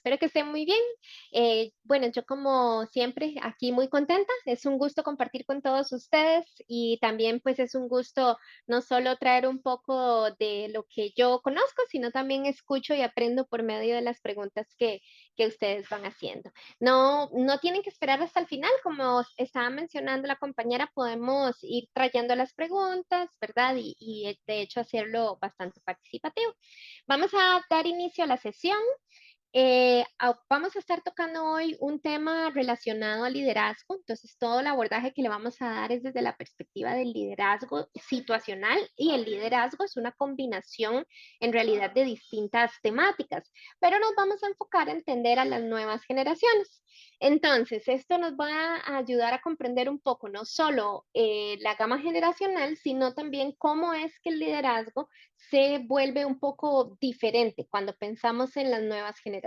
espero que estén muy bien. Bueno, yo como siempre aquí muy contenta. Es un gusto compartir con todos ustedes y también pues es un gusto no solo traer un poco de lo que yo conozco, sino también escucho y aprendo por medio de las preguntas que ustedes van haciendo. No tienen que esperar hasta el final, como estaba mencionando la compañera, podemos ir trayendo las preguntas, ¿verdad? Y de hecho hacerlo bastante participativo. Vamos a dar inicio a la sesión. Vamos a estar tocando hoy un tema relacionado al liderazgo, entonces todo el abordaje que le vamos a dar es desde la perspectiva del liderazgo situacional y el liderazgo es una combinación en realidad de distintas temáticas, pero nos vamos a enfocar a entender a las nuevas generaciones. Entonces, esto nos va a ayudar a comprender un poco no solo la gama generacional, sino también cómo es que el liderazgo se vuelve un poco diferente cuando pensamos en las nuevas generaciones.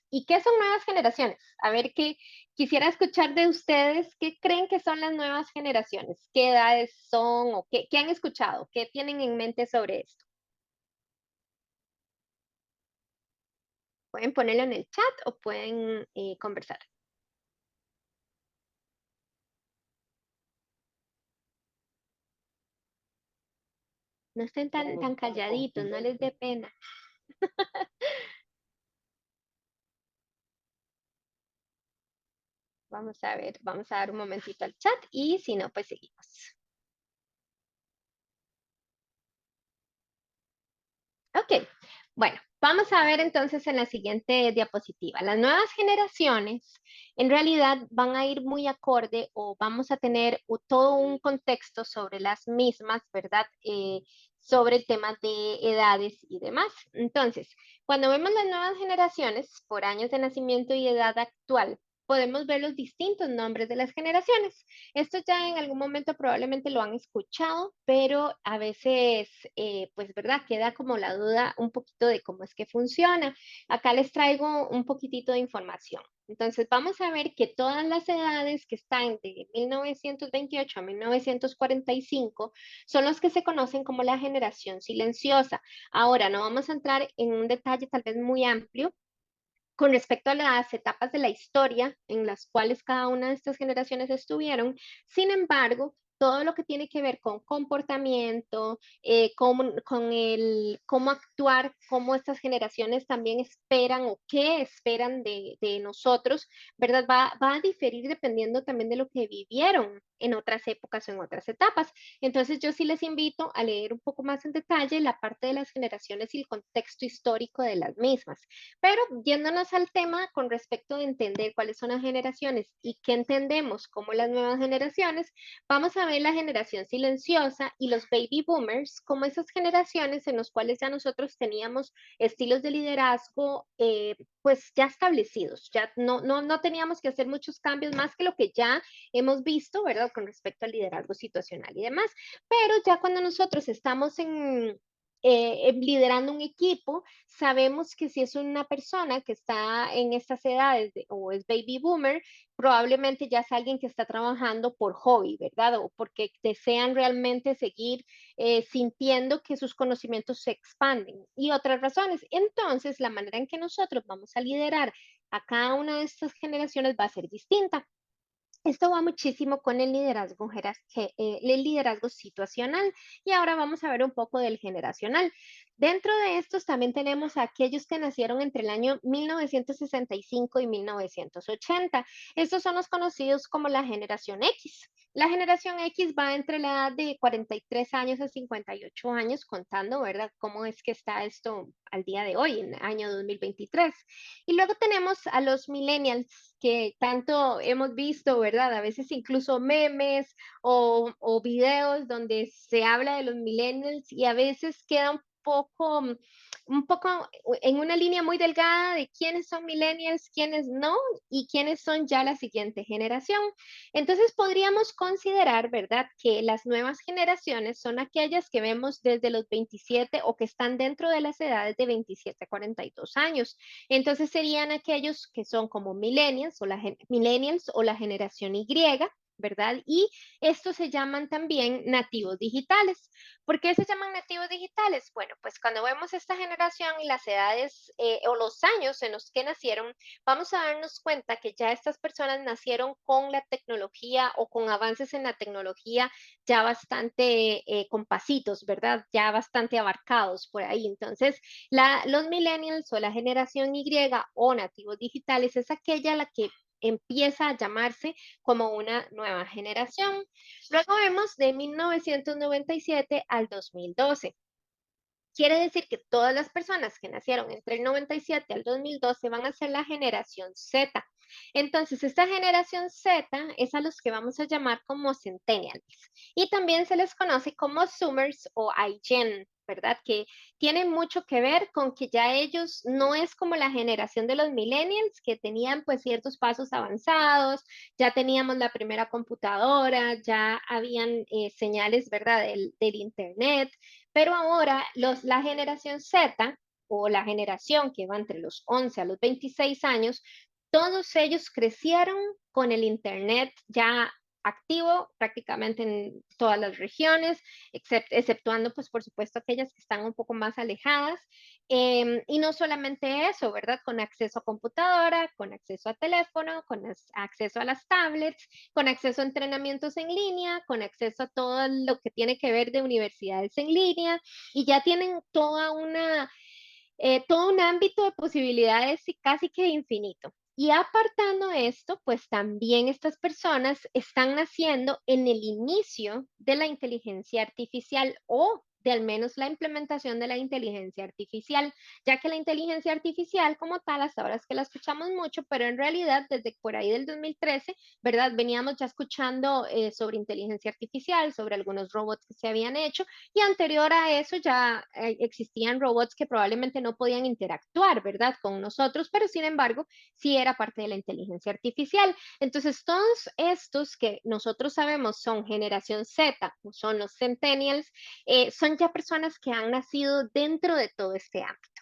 ¿Y qué son nuevas generaciones? A ver, qué quisiera escuchar de ustedes, ¿qué creen que son las nuevas generaciones? ¿Qué edades son o qué han escuchado? ¿Qué tienen en mente sobre esto? Pueden ponerlo en el chat o pueden conversar. No estén tan calladitos, no les dé pena. Vamos a ver, vamos a dar un momentito al chat y si no, pues seguimos. Ok, bueno, vamos a ver entonces en la siguiente diapositiva. Las nuevas generaciones en realidad van a ir muy acorde o vamos a tener todo un contexto sobre las mismas, ¿verdad? Sobre el tema de edades y demás. Entonces, cuando vemos las nuevas generaciones por años de nacimiento y edad actual, podemos ver los distintos nombres de las generaciones. Esto ya en algún momento probablemente lo han escuchado, pero a veces, pues, ¿verdad? Queda como la duda un poquito de cómo es que funciona. Acá les traigo un poquitito de información. Entonces, vamos a ver que todas las edades que están de 1928 a 1945 son los que se conocen como la generación silenciosa. Ahora, no vamos a entrar en un detalle tal vez muy amplio, con respecto a las etapas de la historia en las cuales cada una de estas generaciones estuvieron. Sin embargo, todo lo que tiene que ver con comportamiento, cómo actuar, cómo estas generaciones también esperan o qué esperan de nosotros, ¿verdad? Va a diferir dependiendo también de lo que vivieron en otras épocas o en otras etapas. Entonces, yo sí les invito a leer un poco más en detalle la parte de las generaciones y el contexto histórico de las mismas. Pero yéndonos al tema con respecto de entender cuáles son las generaciones y qué entendemos como las nuevas generaciones, vamos a ver la generación silenciosa y los baby boomers como esas generaciones en las cuales ya nosotros teníamos estilos de liderazgo pues ya establecidos, ya no teníamos que hacer muchos cambios más que lo que ya hemos visto, ¿verdad? Con respecto al liderazgo situacional y demás. Pero ya cuando nosotros estamos liderando un equipo, sabemos que si es una persona que está en estas edades o es baby boomer, probablemente ya es alguien que está trabajando por hobby, ¿verdad? O porque desean realmente seguir sintiendo que sus conocimientos se expanden y otras razones. Entonces, la manera en que nosotros vamos a liderar a cada una de estas generaciones va a ser distinta. Esto va muchísimo con el liderazgo, el liderazgo situacional y ahora vamos a ver un poco del generacional. Dentro de estos también tenemos a aquellos que nacieron entre el año 1965 y 1980. Estos son los conocidos como la generación X. La generación X va entre la edad de 43 años a 58 años, contando, ¿verdad?, cómo es que está esto al día de hoy, en el año 2023. Y luego tenemos a los millennials, que tanto hemos visto, ¿verdad? A veces incluso memes o videos donde se habla de los millennials y a veces queda un poco en una línea muy delgada de quiénes son millennials, quiénes no y quiénes son ya la siguiente generación. Entonces podríamos considerar, ¿verdad?, que las nuevas generaciones son aquellas que vemos desde los 27 o que están dentro de las edades de 27 a 42 años. Entonces serían aquellos que son como millennials o la generación Y, ¿verdad? Y estos se llaman también nativos digitales. ¿Por qué se llaman nativos digitales? Bueno, pues cuando vemos esta generación y las edades o los años en los que nacieron, vamos a darnos cuenta que ya estas personas nacieron con la tecnología o con avances en la tecnología ya bastante con pasitos, ¿verdad? Ya bastante abarcados por ahí. Entonces, los millennials o la generación Y o nativos digitales es aquella la que empieza a llamarse como una nueva generación. Luego vemos de 1997 al 2012. Quiere decir que todas las personas que nacieron entre el 97 al 2012 van a ser la generación Z. Entonces, esta generación Z es a los que vamos a llamar como centennials. Y también se les conoce como Zoomers o iGen, ¿verdad? Que tiene mucho que ver con que ya ellos no es como la generación de los millennials que tenían pues ciertos pasos avanzados, ya teníamos la primera computadora, ya habían señales, ¿verdad? Del internet, pero ahora la generación Z o la generación que va entre los 11 a los 26 años, todos ellos crecieron con el Internet ya activo prácticamente en todas las regiones, exceptuando, pues, por supuesto, aquellas que están un poco más alejadas. Y no solamente eso, ¿verdad? Con acceso a computadora, con acceso a teléfono, con acceso a las tablets, con acceso a entrenamientos en línea, con acceso a todo lo que tiene que ver de universidades en línea, y ya tienen todo un ámbito de posibilidades y casi que infinito. Y apartando esto, pues también estas personas están naciendo en el inicio de la inteligencia artificial o de al menos la implementación de la inteligencia artificial, ya que la inteligencia artificial como tal, hasta ahora es que la escuchamos mucho, pero en realidad desde por ahí del 2013, ¿verdad? Veníamos ya escuchando sobre inteligencia artificial, sobre algunos robots que se habían hecho, y anterior a eso ya existían robots que probablemente no podían interactuar, ¿verdad? Con nosotros, pero sin embargo, sí era parte de la inteligencia artificial. Entonces, todos estos que nosotros sabemos son generación Z, o son los centennials, son ya personas que han nacido dentro de todo este ámbito.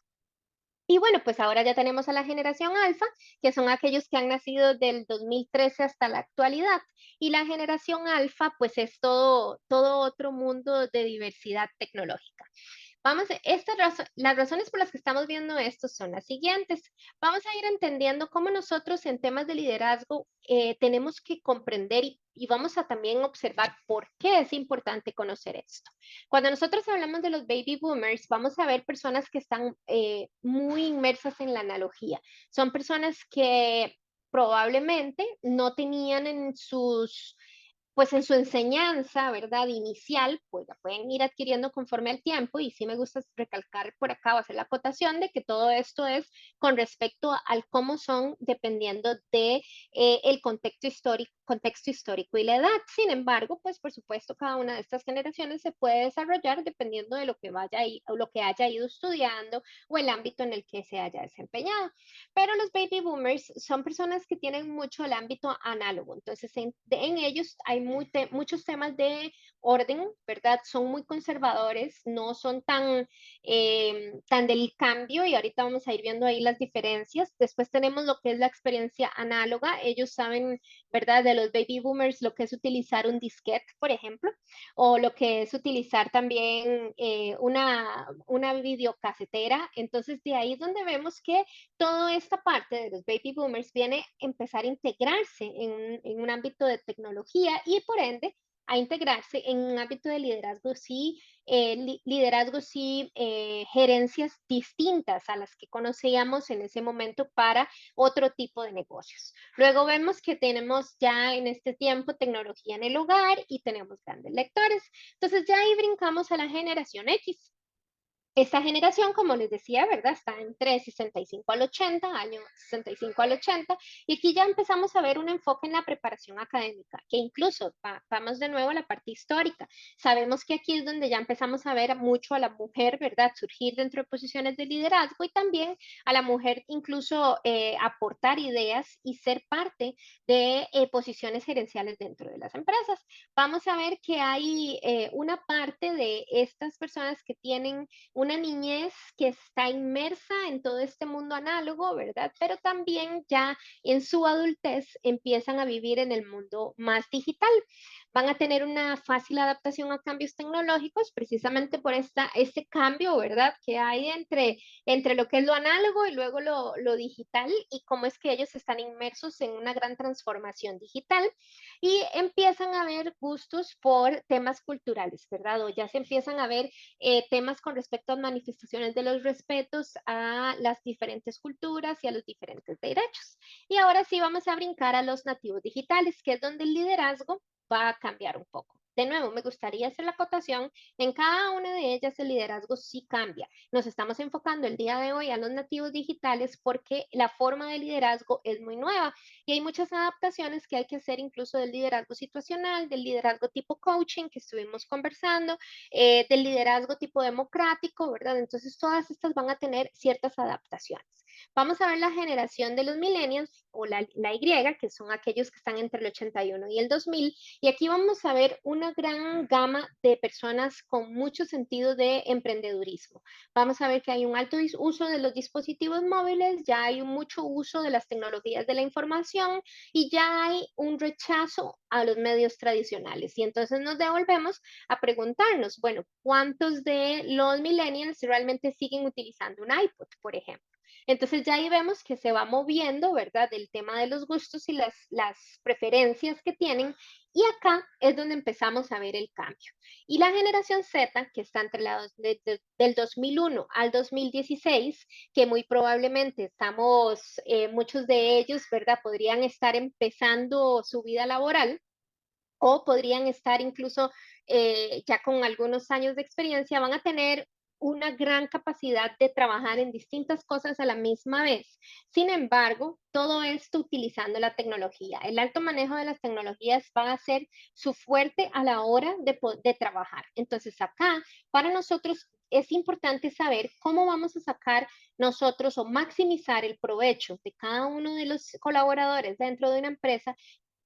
Y bueno, pues ahora ya tenemos a la generación alfa, que son aquellos que han nacido del 2013 hasta la actualidad. Y la generación alfa, pues es todo otro mundo de diversidad tecnológica. Las razones por las que estamos viendo esto son las siguientes. Vamos a ir entendiendo cómo nosotros en temas de liderazgo tenemos que comprender y vamos a también observar por qué es importante conocer esto. Cuando nosotros hablamos de los baby boomers, vamos a ver personas que están muy inmersas en la analogía. Son personas que probablemente no tenían pues en su enseñanza, ¿verdad? Inicial, pues la pueden ir adquiriendo conforme al tiempo y sí me gusta recalcar por acá o hacer la acotación de que todo esto es con respecto al cómo son dependiendo de el contexto histórico y la edad. Sin embargo, pues por supuesto cada una de estas generaciones se puede desarrollar dependiendo de lo que o lo que haya ido estudiando o el ámbito en el que se haya desempeñado. Pero los baby boomers son personas que tienen mucho el ámbito análogo, entonces en ellos hay muchos temas de orden, ¿verdad? Son muy conservadores, no son tan del cambio y ahorita vamos a ir viendo ahí las diferencias. Después tenemos lo que es la experiencia análoga, ellos saben, ¿verdad? De los baby boomers, lo que es utilizar un disquete, por ejemplo, o lo que es utilizar también una videocasetera. Entonces de ahí es donde vemos que toda esta parte de los baby boomers viene a empezar a integrarse en un ámbito de tecnología y por ende a integrarse en un ámbito de liderazgo, sí, gerencias distintas a las que conocíamos en ese momento para otro tipo de negocios. Luego vemos que tenemos ya en este tiempo tecnología en el hogar y tenemos grandes lectores. Entonces ya ahí brincamos a la generación X. Esta generación, como les decía, ¿verdad? Está entre 65 al 80, año 65 al 80, y aquí ya empezamos a ver un enfoque en la preparación académica, que incluso vamos de nuevo a la parte histórica. Sabemos que aquí es donde ya empezamos a ver mucho a la mujer, ¿verdad? Surgir dentro de posiciones de liderazgo y también a la mujer incluso aportar ideas y ser parte de posiciones gerenciales dentro de las empresas. Vamos a ver que hay una parte de estas personas que tienen una niñez que está inmersa en todo este mundo análogo, ¿verdad? Pero también ya en su adultez empiezan a vivir en el mundo más digital. Van a tener una fácil adaptación a cambios tecnológicos precisamente por este cambio, ¿verdad? Que hay entre lo que es lo análogo y luego lo digital y cómo es que ellos están inmersos en una gran transformación digital y empiezan a ver gustos por temas culturales, ¿verdad? O ya se empiezan a ver temas con respecto a manifestaciones de los respetos a las diferentes culturas y a los diferentes derechos. Y ahora sí vamos a brincar a los nativos digitales, que es donde el liderazgo va a cambiar un poco. De nuevo, me gustaría hacer la acotación, en cada una de ellas el liderazgo sí cambia. Nos estamos enfocando el día de hoy a los nativos digitales porque la forma de liderazgo es muy nueva y hay muchas adaptaciones que hay que hacer incluso del liderazgo situacional, del liderazgo tipo coaching que estuvimos conversando, del liderazgo tipo democrático, ¿verdad? Entonces todas estas van a tener ciertas adaptaciones. Vamos a ver la generación de los millennials o la Y, que son aquellos que están entre el 81 y el 2000, y aquí vamos a ver una gran gama de personas con mucho sentido de emprendedurismo. Vamos a ver que hay un alto uso de los dispositivos móviles, ya hay un mucho uso de las tecnologías de la información y ya hay un rechazo a los medios tradicionales. Y entonces nos devolvemos a preguntarnos, bueno, ¿cuántos de los millennials realmente siguen utilizando un iPod, por ejemplo? Entonces ya ahí vemos que se va moviendo, ¿verdad? El tema de los gustos y las preferencias que tienen. Y acá es donde empezamos a ver el cambio. Y la generación Z, que está entre del 2001 al 2016, que muy probablemente estamos, muchos de ellos, ¿verdad? Podrían estar empezando su vida laboral o podrían estar incluso ya con algunos años de experiencia, van a tener una gran capacidad de trabajar en distintas cosas a la misma vez. Sin embargo, todo esto utilizando la tecnología. El alto manejo de las tecnologías va a ser su fuerte a la hora de trabajar. Entonces, acá, para nosotros es importante saber cómo vamos a sacar nosotros o maximizar el provecho de cada uno de los colaboradores dentro de una empresa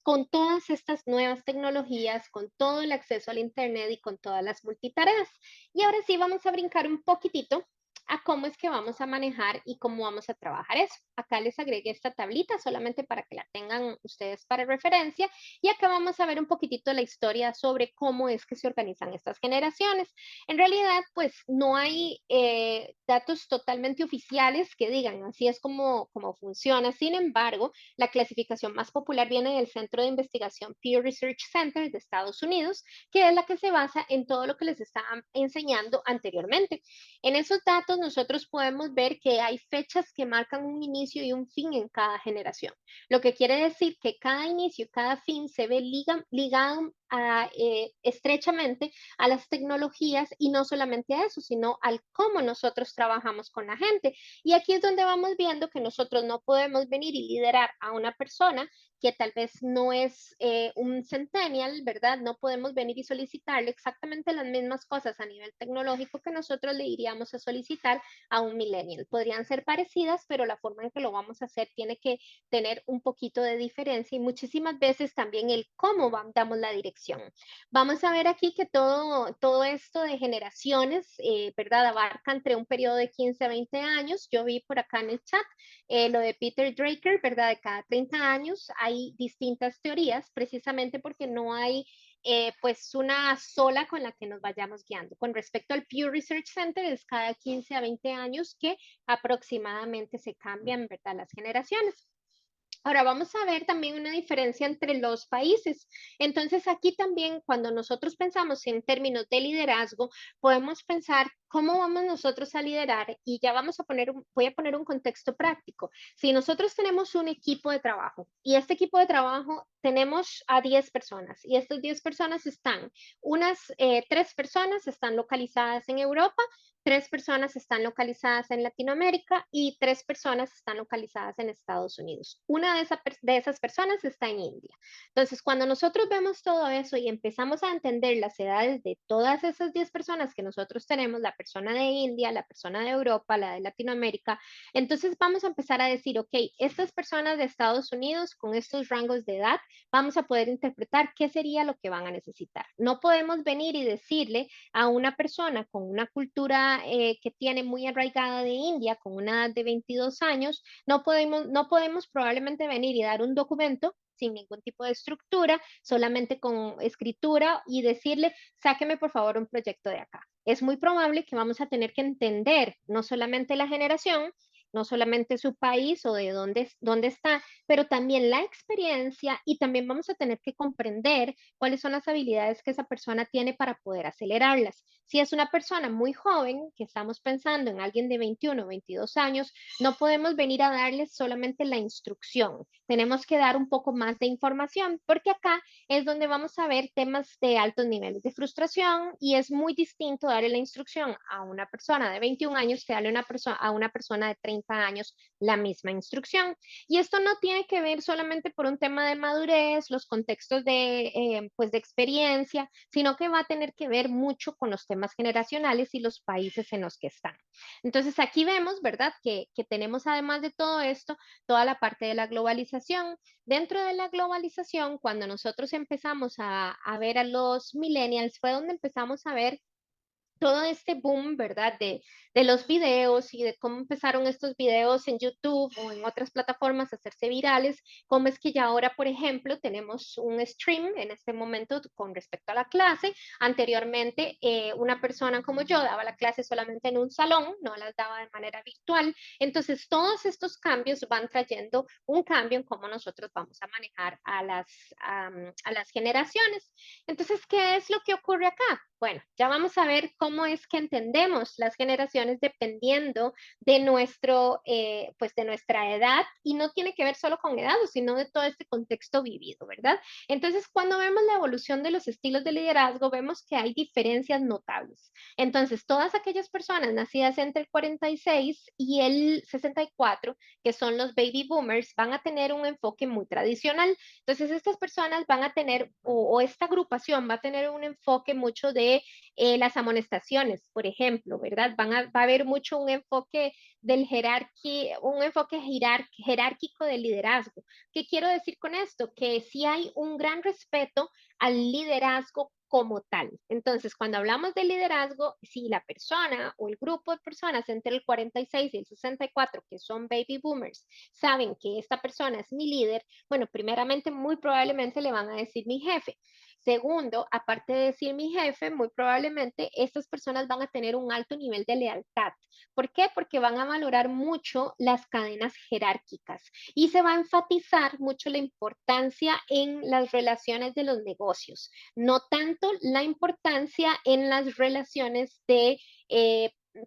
con todas estas nuevas tecnologías, con todo el acceso al Internet y con todas las multitareas. Y ahora sí vamos a brincar un poquitito a cómo es que vamos a manejar y cómo vamos a trabajar eso. Acá les agregué esta tablita solamente para que la tengan ustedes para referencia y acá vamos a ver un poquitito la historia sobre cómo es que se organizan estas generaciones. En realidad, pues no hay datos totalmente oficiales que digan así es como funciona. Sin embargo, la clasificación más popular viene del Centro de Investigación Pew Research Center de Estados Unidos, que es la que se basa en todo lo que les estaba enseñando anteriormente. En esos datos nosotros podemos ver que hay fechas que marcan un inicio y un fin en cada generación, lo que quiere decir que cada inicio y cada fin se ve ligado estrechamente a las tecnologías y no solamente a eso, sino al cómo nosotros trabajamos con la gente. Y aquí es donde vamos viendo que nosotros no podemos venir y liderar a una persona que tal vez no es un centennial, ¿verdad? No podemos venir y solicitarle exactamente las mismas cosas a nivel tecnológico que nosotros le iríamos a solicitar a un millennial. Podrían ser parecidas, pero la forma en que lo vamos a hacer tiene que tener un poquito de diferencia y muchísimas veces también el cómo damos la dirección. Vamos a ver aquí que todo esto de generaciones, ¿verdad? Abarca entre un periodo de 15 a 20 años. Yo vi por acá en el chat lo de Peter Drucker, ¿verdad? De cada 30 años hay distintas teorías, precisamente porque no hay pues una sola con la que nos vayamos guiando. Con respecto al Pew Research Center, es cada 15 a 20 años que aproximadamente se cambian, ¿verdad? Las generaciones. Ahora vamos a ver también una diferencia entre los países. Entonces aquí también cuando nosotros pensamos en términos de liderazgo, podemos pensar cómo vamos nosotros a liderar y ya vamos a voy a poner un contexto práctico. Si nosotros tenemos un equipo de trabajo y este equipo de trabajo tenemos a 10 personas y estas 10 personas están, unas 3 personas están localizadas en Europa, 3 personas están localizadas en Latinoamérica y 3 personas están localizadas en Estados Unidos. Una de esas personas está en India. Entonces, cuando nosotros vemos todo eso y empezamos a entender las edades de todas esas 10 personas que nosotros tenemos, la persona de India, la persona de Europa, la de Latinoamérica. Entonces vamos a empezar a decir, ok, estas personas de Estados Unidos con estos rangos de edad, vamos a poder interpretar qué sería lo que van a necesitar. No podemos venir y decirle a una persona con una cultura que tiene muy arraigada de India, con una edad de 22 años, no podemos probablemente venir y dar un documento sin ningún tipo de estructura, solamente con escritura y decirle, sáqueme por favor un proyecto de acá. Es muy probable que vamos a tener que entender no solamente la generación, no solamente su país o de dónde está, pero también la experiencia y también vamos a tener que comprender cuáles son las habilidades que esa persona tiene para poder acelerarlas. Si es una persona muy joven, que estamos pensando en alguien de 21 o 22 años, no podemos venir a darles solamente la instrucción. Tenemos que dar un poco más de información, porque acá es donde vamos a ver temas de altos niveles de frustración y es muy distinto darle la instrucción a una persona de 21 años que darle a una persona de 30 años la misma instrucción. Y esto no tiene que ver solamente por un tema de madurez, los contextos pues de experiencia, sino que va a tener que ver mucho con los temas generacionales y los países en los que están. Entonces aquí vemos, ¿verdad?, que tenemos además de todo esto, toda la parte de la globalización. Dentro de la globalización, cuando nosotros empezamos a ver a los millennials, fue donde empezamos a ver todo este boom, ¿verdad? De los videos y de cómo empezaron estos videos en YouTube o en otras plataformas a hacerse virales, cómo es que ya ahora, por ejemplo, tenemos un stream en este momento con respecto a la clase. Anteriormente, una persona como yo daba la clase solamente en un salón, no las daba de manera virtual. Entonces, todos estos cambios van trayendo un cambio en cómo nosotros vamos a manejar a las generaciones. Entonces, ¿qué es lo que ocurre acá? Bueno, ya vamos a ver cómo es que entendemos las generaciones dependiendo de pues de nuestra edad y no tiene que ver solo con edad, sino de todo este contexto vivido, ¿verdad? Entonces, cuando vemos la evolución de los estilos de liderazgo, vemos que hay diferencias notables. Entonces, todas aquellas personas nacidas entre el 46 y el 64, que son los baby boomers, van a tener un enfoque muy tradicional. Entonces, estas personas van a tener, o esta agrupación va a tener un enfoque mucho de las amonestaciones, por ejemplo, ¿verdad? Va a haber mucho un enfoque un enfoque jerárquico del liderazgo. ¿Qué quiero decir con esto? Que sí hay un gran respeto al liderazgo como tal. Entonces, cuando hablamos de liderazgo, si la persona o el grupo de personas entre el 46 y el 64, que son baby boomers, saben que esta persona es mi líder, bueno, primeramente, muy probablemente le van a decir mi jefe. Segundo, aparte de decir mi jefe, muy probablemente estas personas van a tener un alto nivel de lealtad. ¿Por qué? Porque van a valorar mucho las cadenas jerárquicas y se va a enfatizar mucho la importancia en las relaciones de los negocios, no tanto la importancia en las relaciones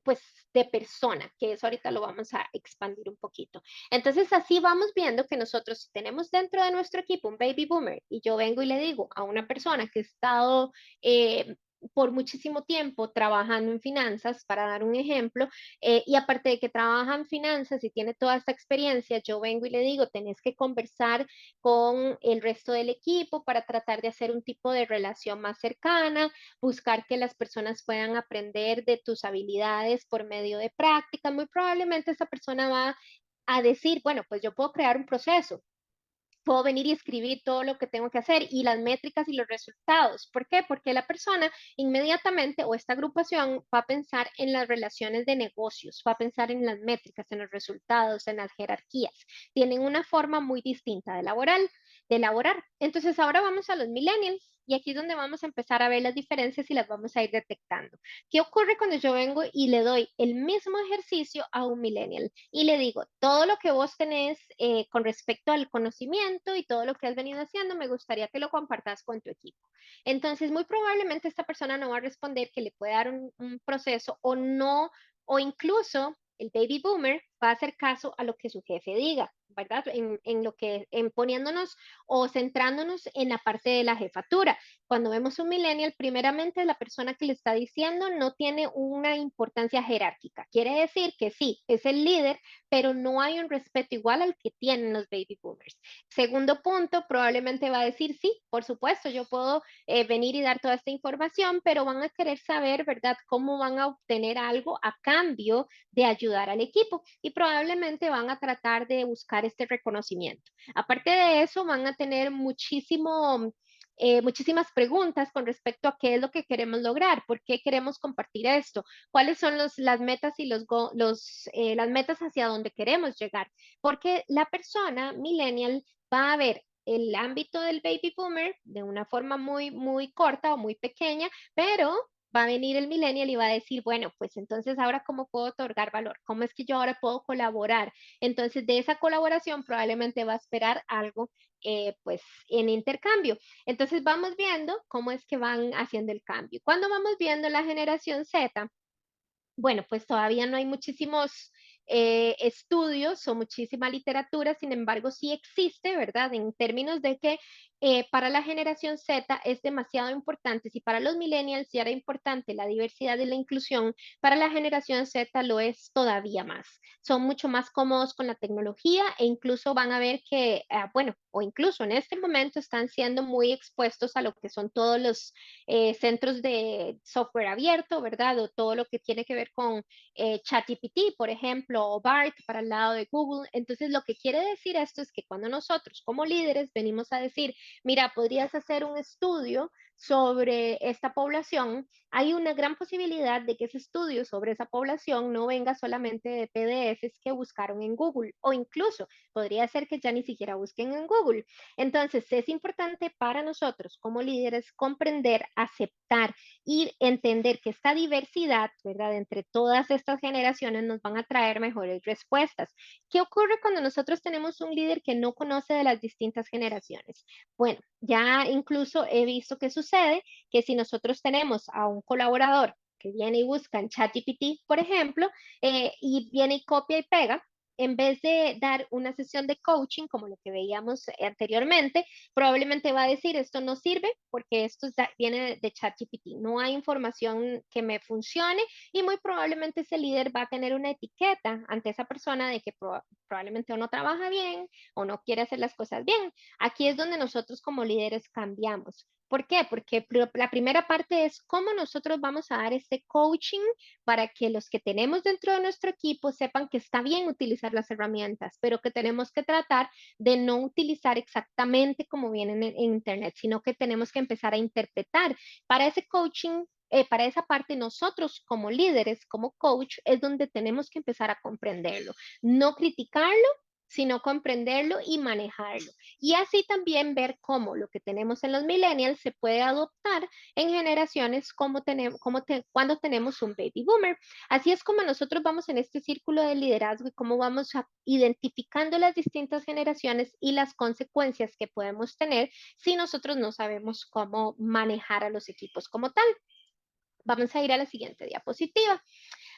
pues, de persona, que eso ahorita lo vamos a expandir un poquito. Entonces, así vamos viendo que nosotros, si tenemos dentro de nuestro equipo un baby boomer y yo vengo y le digo a una persona que ha estado por muchísimo tiempo trabajando en finanzas, para dar un ejemplo, y aparte de que trabaja en finanzas y tiene toda esta experiencia, yo vengo y le digo, tenés que conversar con el resto del equipo para tratar de hacer un tipo de relación más cercana, buscar que las personas puedan aprender de tus habilidades por medio de práctica. Muy probablemente esa persona va a decir, bueno, pues yo puedo crear un proceso, puedo venir y escribir todo lo que tengo que hacer y las métricas y los resultados. ¿Por qué? Porque la persona inmediatamente o esta agrupación va a pensar en las relaciones de negocios, va a pensar en las métricas, en los resultados, en las jerarquías. Tienen una forma muy distinta de elaborar. Entonces ahora vamos a los millennials y aquí es donde vamos a empezar a ver las diferencias y las vamos a ir detectando. ¿Qué ocurre cuando yo vengo y le doy el mismo ejercicio a un millennial y le digo, todo lo que vos tenés con respecto al conocimiento y todo lo que has venido haciendo, me gustaría que lo compartas con tu equipo? Entonces, muy probablemente esta persona no va a responder que le puede dar un proceso o no, o incluso el baby boomer va a hacer caso a lo que su jefe diga. ¿verdad? En lo que, en poniéndonos o centrándonos en la parte de la jefatura. Cuando vemos un millennial, primeramente la persona que le está diciendo no tiene una importancia jerárquica. Quiere decir que sí, es el líder, pero no hay un respeto igual al que tienen los baby boomers. Segundo punto, probablemente va a decir, sí, por supuesto, yo puedo venir y dar toda esta información, pero van a querer saber, ¿verdad?, cómo van a obtener algo a cambio de ayudar al equipo y probablemente van a tratar de buscar este reconocimiento. Aparte de eso, van a tener muchísimas preguntas con respecto a qué es lo que queremos lograr, por qué queremos compartir esto, cuáles son las metas y las metas hacia donde queremos llegar, porque la persona millennial va a ver el ámbito del baby boomer de una forma muy, muy corta o muy pequeña, pero va a venir el millennial y va a decir, bueno, pues entonces ahora cómo puedo otorgar valor, cómo es que yo ahora puedo colaborar. Entonces de esa colaboración probablemente va a esperar algo pues en intercambio. Entonces vamos viendo cómo es que van haciendo el cambio. Cuando vamos viendo la generación Z, bueno, pues todavía no hay muchísimos estudios o muchísima literatura, sin embargo, sí existe, ¿verdad? En términos de que para la generación Z es demasiado importante. Si para los millennials ya era importante la diversidad y la inclusión, para la generación Z lo es todavía más. Son mucho más cómodos con la tecnología e incluso van a ver que, bueno, o incluso en este momento están siendo muy expuestos a lo que son todos los centros de software abierto, ¿verdad? O todo lo que tiene que ver con ChatGPT, por ejemplo, o BART para el lado de Google. Entonces, lo que quiere decir esto es que cuando nosotros como líderes venimos a decir, mira, podrías hacer un estudio sobre esta población, hay una gran posibilidad de que ese estudio sobre esa población no venga solamente de PDFs que buscaron en Google o incluso podría ser que ya ni siquiera busquen en Google. Entonces, es importante para nosotros como líderes comprender, aceptar y entender que esta diversidad, ¿verdad?, entre todas estas generaciones nos van a traer mejores respuestas. ¿Qué ocurre cuando nosotros tenemos un líder que no conoce de las distintas generaciones? Bueno, ya incluso he visto que sucede que si nosotros tenemos a un colaborador que viene y busca en ChatGPT, por ejemplo, y viene y copia y pega, en vez de dar una sesión de coaching como lo que veíamos anteriormente, probablemente va a decir esto no sirve porque esto viene de ChatGPT, no hay información que me funcione y muy probablemente ese líder va a tener una etiqueta ante esa persona de que probablemente o no trabaja bien o no quiere hacer las cosas bien. Aquí es donde nosotros como líderes cambiamos. ¿Por qué? Porque la primera parte es cómo nosotros vamos a dar este coaching para que los que tenemos dentro de nuestro equipo sepan que está bien utilizar las herramientas, pero que tenemos que tratar de no utilizar exactamente como vienen en Internet, sino que tenemos que empezar a interpretar. Para ese coaching, para esa parte, nosotros como líderes, como coach, es donde tenemos que empezar a comprenderlo, no criticarlo, sino comprenderlo y manejarlo. Y así también ver cómo lo que tenemos en los millennials se puede adoptar en generaciones como tenemos, cuando tenemos un baby boomer. Así es como nosotros vamos en este círculo de liderazgo y cómo vamos identificando las distintas generaciones y las consecuencias que podemos tener si nosotros no sabemos cómo manejar a los equipos como tal. Vamos a ir a la siguiente diapositiva.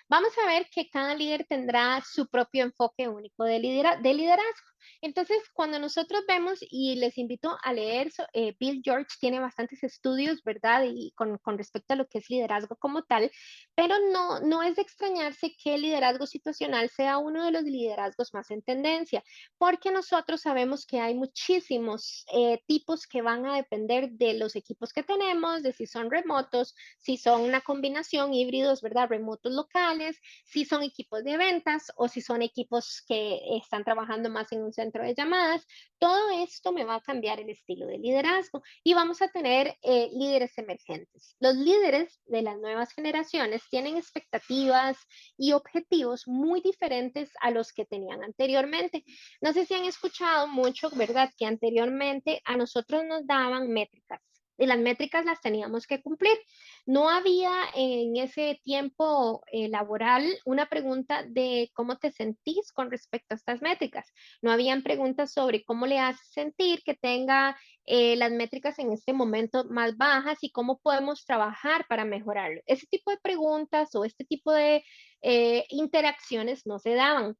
Vamos a ver que cada líder tendrá su propio enfoque único de liderazgo. Entonces, cuando nosotros vemos, y les invito a leer, Bill George tiene bastantes estudios, ¿verdad? Y con respecto a lo que es liderazgo como tal, pero no es de extrañarse que el liderazgo situacional sea uno de los liderazgos más en tendencia, porque nosotros sabemos que hay muchísimos tipos que van a depender de los equipos que tenemos, de si son remotos, si son una combinación híbridos, ¿verdad? Remotos locales, si son equipos de ventas o si son equipos que están trabajando más en un centro de llamadas. Todo esto me va a cambiar el estilo de liderazgo y vamos a tener líderes emergentes. Los líderes de las nuevas generaciones tienen expectativas y objetivos muy diferentes a los que tenían anteriormente. No sé si han escuchado mucho, ¿verdad? Que anteriormente a nosotros nos daban métricas y las métricas las teníamos que cumplir. No había en ese tiempo laboral una pregunta de cómo te sentís con respecto a estas métricas. No habían preguntas sobre cómo le hace sentir que tenga las métricas en este momento más bajas y cómo podemos trabajar para mejorarlo. Ese tipo de preguntas o este tipo interacciones no se daban.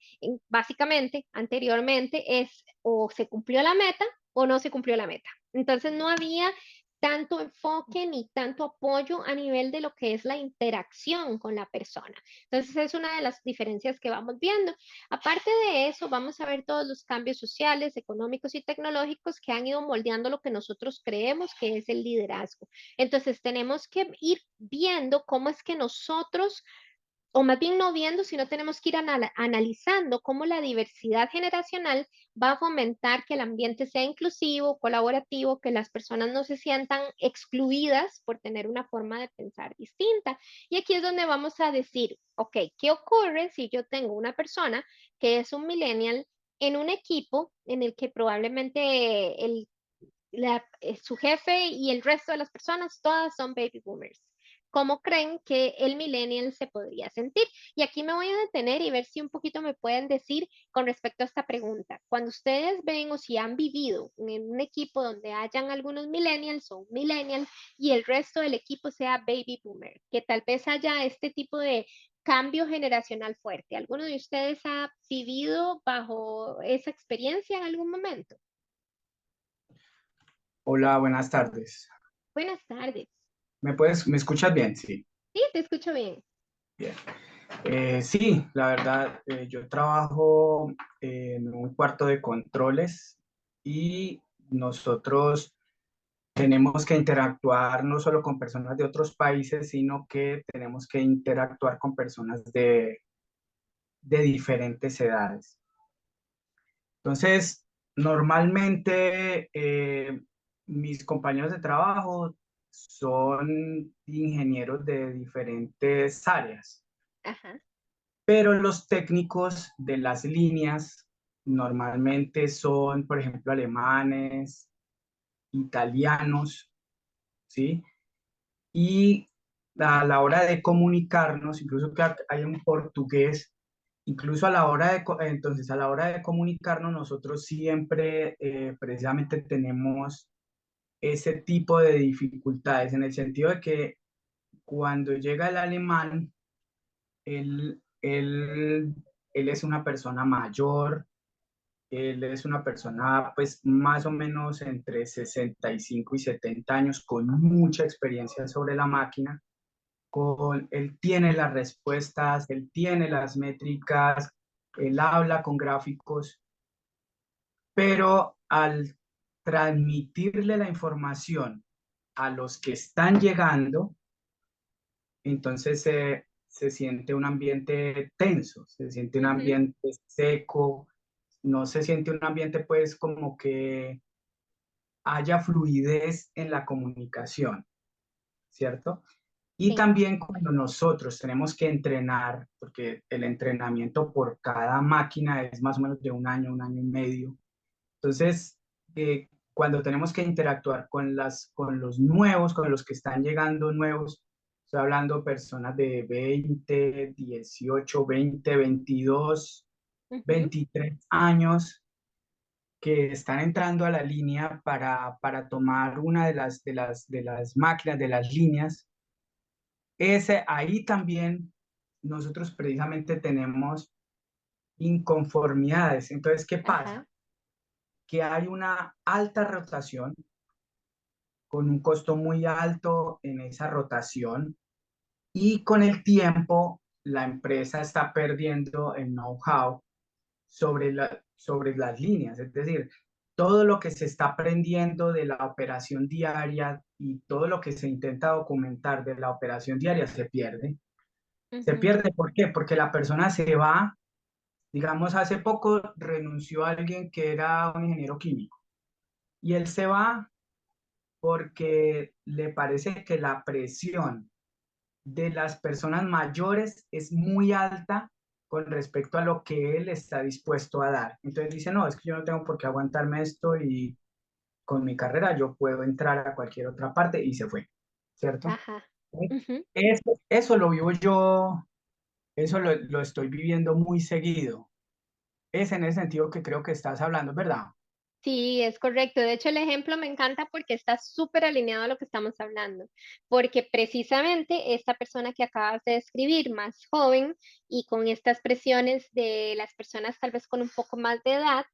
Básicamente, anteriormente es o se cumplió la meta o no se cumplió la meta. Entonces no había tanto enfoque ni tanto apoyo a nivel de lo que es la interacción con la persona. Entonces es una de las diferencias que vamos viendo. Aparte de eso, vamos a ver todos los cambios sociales, económicos y tecnológicos que han ido moldeando lo que nosotros creemos que es el liderazgo. Entonces tenemos que ir viendo cómo es que nosotros, o más bien no viendo, sino tenemos que ir analizando cómo la diversidad generacional va a fomentar que el ambiente sea inclusivo, colaborativo, que las personas no se sientan excluidas por tener una forma de pensar distinta. Y aquí es donde vamos a decir, ok, ¿qué ocurre si yo tengo una persona que es un millennial en un equipo en el que probablemente su jefe y el resto de las personas, todas son baby boomers? ¿Cómo creen que el millennial se podría sentir? Y aquí me voy a detener y ver si un poquito me pueden decir con respecto a esta pregunta. Cuando ustedes ven o si han vivido en un equipo donde hayan algunos millennials o un millennial y el resto del equipo sea baby boomer, que tal vez haya este tipo de cambio generacional fuerte. ¿Alguno de ustedes ha vivido bajo esa experiencia en algún momento? Hola, buenas tardes. Buenas tardes. Me escuchas bien? Sí, Sí, te escucho bien. bien. Sí, la verdad, yo trabajo en un cuarto de controles y nosotros tenemos que interactuar no solo con personas de otros países, sino que tenemos que interactuar con personas de diferentes edades. Entonces, normalmente mis compañeros de trabajo son ingenieros de diferentes áreas, Ajá, pero los técnicos de las líneas normalmente son, por ejemplo, alemanes, italianos, ¿sí? Y a la hora de comunicarnos, incluso que hay un portugués, incluso a la hora entonces a la hora de comunicarnos, nosotros siempre precisamente tenemos ese tipo de dificultades, en el sentido de que cuando llega el alemán, él, él, él es una persona mayor, él es una persona pues más o menos entre 65 y 70 años, con mucha experiencia sobre la máquina. Él tiene las respuestas, él tiene las métricas, él habla con gráficos, pero al transmitirle la información a los que están llegando, entonces se siente un ambiente tenso, se siente un ujú, ambiente seco, no se siente un ambiente pues como que haya fluidez en la comunicación, ¿cierto? Y sí, también cuando nosotros tenemos que entrenar, porque el entrenamiento por cada máquina es más o menos de un año y medio. Entonces, cuando tenemos que interactuar con los nuevos, con los que están llegando nuevos, estoy hablando personas de 20, 18, 20, 22, ujú, 23 años que están entrando a la línea para tomar una de las máquinas, de las líneas. Ahí también nosotros precisamente tenemos inconformidades. Entonces, ¿qué ajá, pasa? Que hay una alta rotación con un costo muy alto en esa rotación y con el tiempo la empresa está perdiendo el know-how sobre las líneas. Es decir, todo lo que se está aprendiendo de la operación diaria y todo lo que se intenta documentar de la operación diaria se pierde. Se ujú, pierde, ¿por qué? Porque la persona se va, digamos, hace poco renunció a alguien que era un ingeniero químico y él se va porque le parece que la presión de las personas mayores es muy alta con respecto a lo que él está dispuesto a dar. Entonces dice, no, es que yo no tengo por qué aguantarme esto y con mi carrera yo puedo entrar a cualquier otra parte y se fue, ¿cierto? ajá, ujú, Eso lo vivo yo, eso lo estoy viviendo muy seguido. Es en ese sentido que creo que estás hablando, ¿verdad? Sí, es correcto. De hecho, el ejemplo me encanta porque está súper alineado a lo que estamos hablando, porque precisamente esta persona que acabas de describir, más joven y con estas presiones de las personas tal vez con un poco más de edad,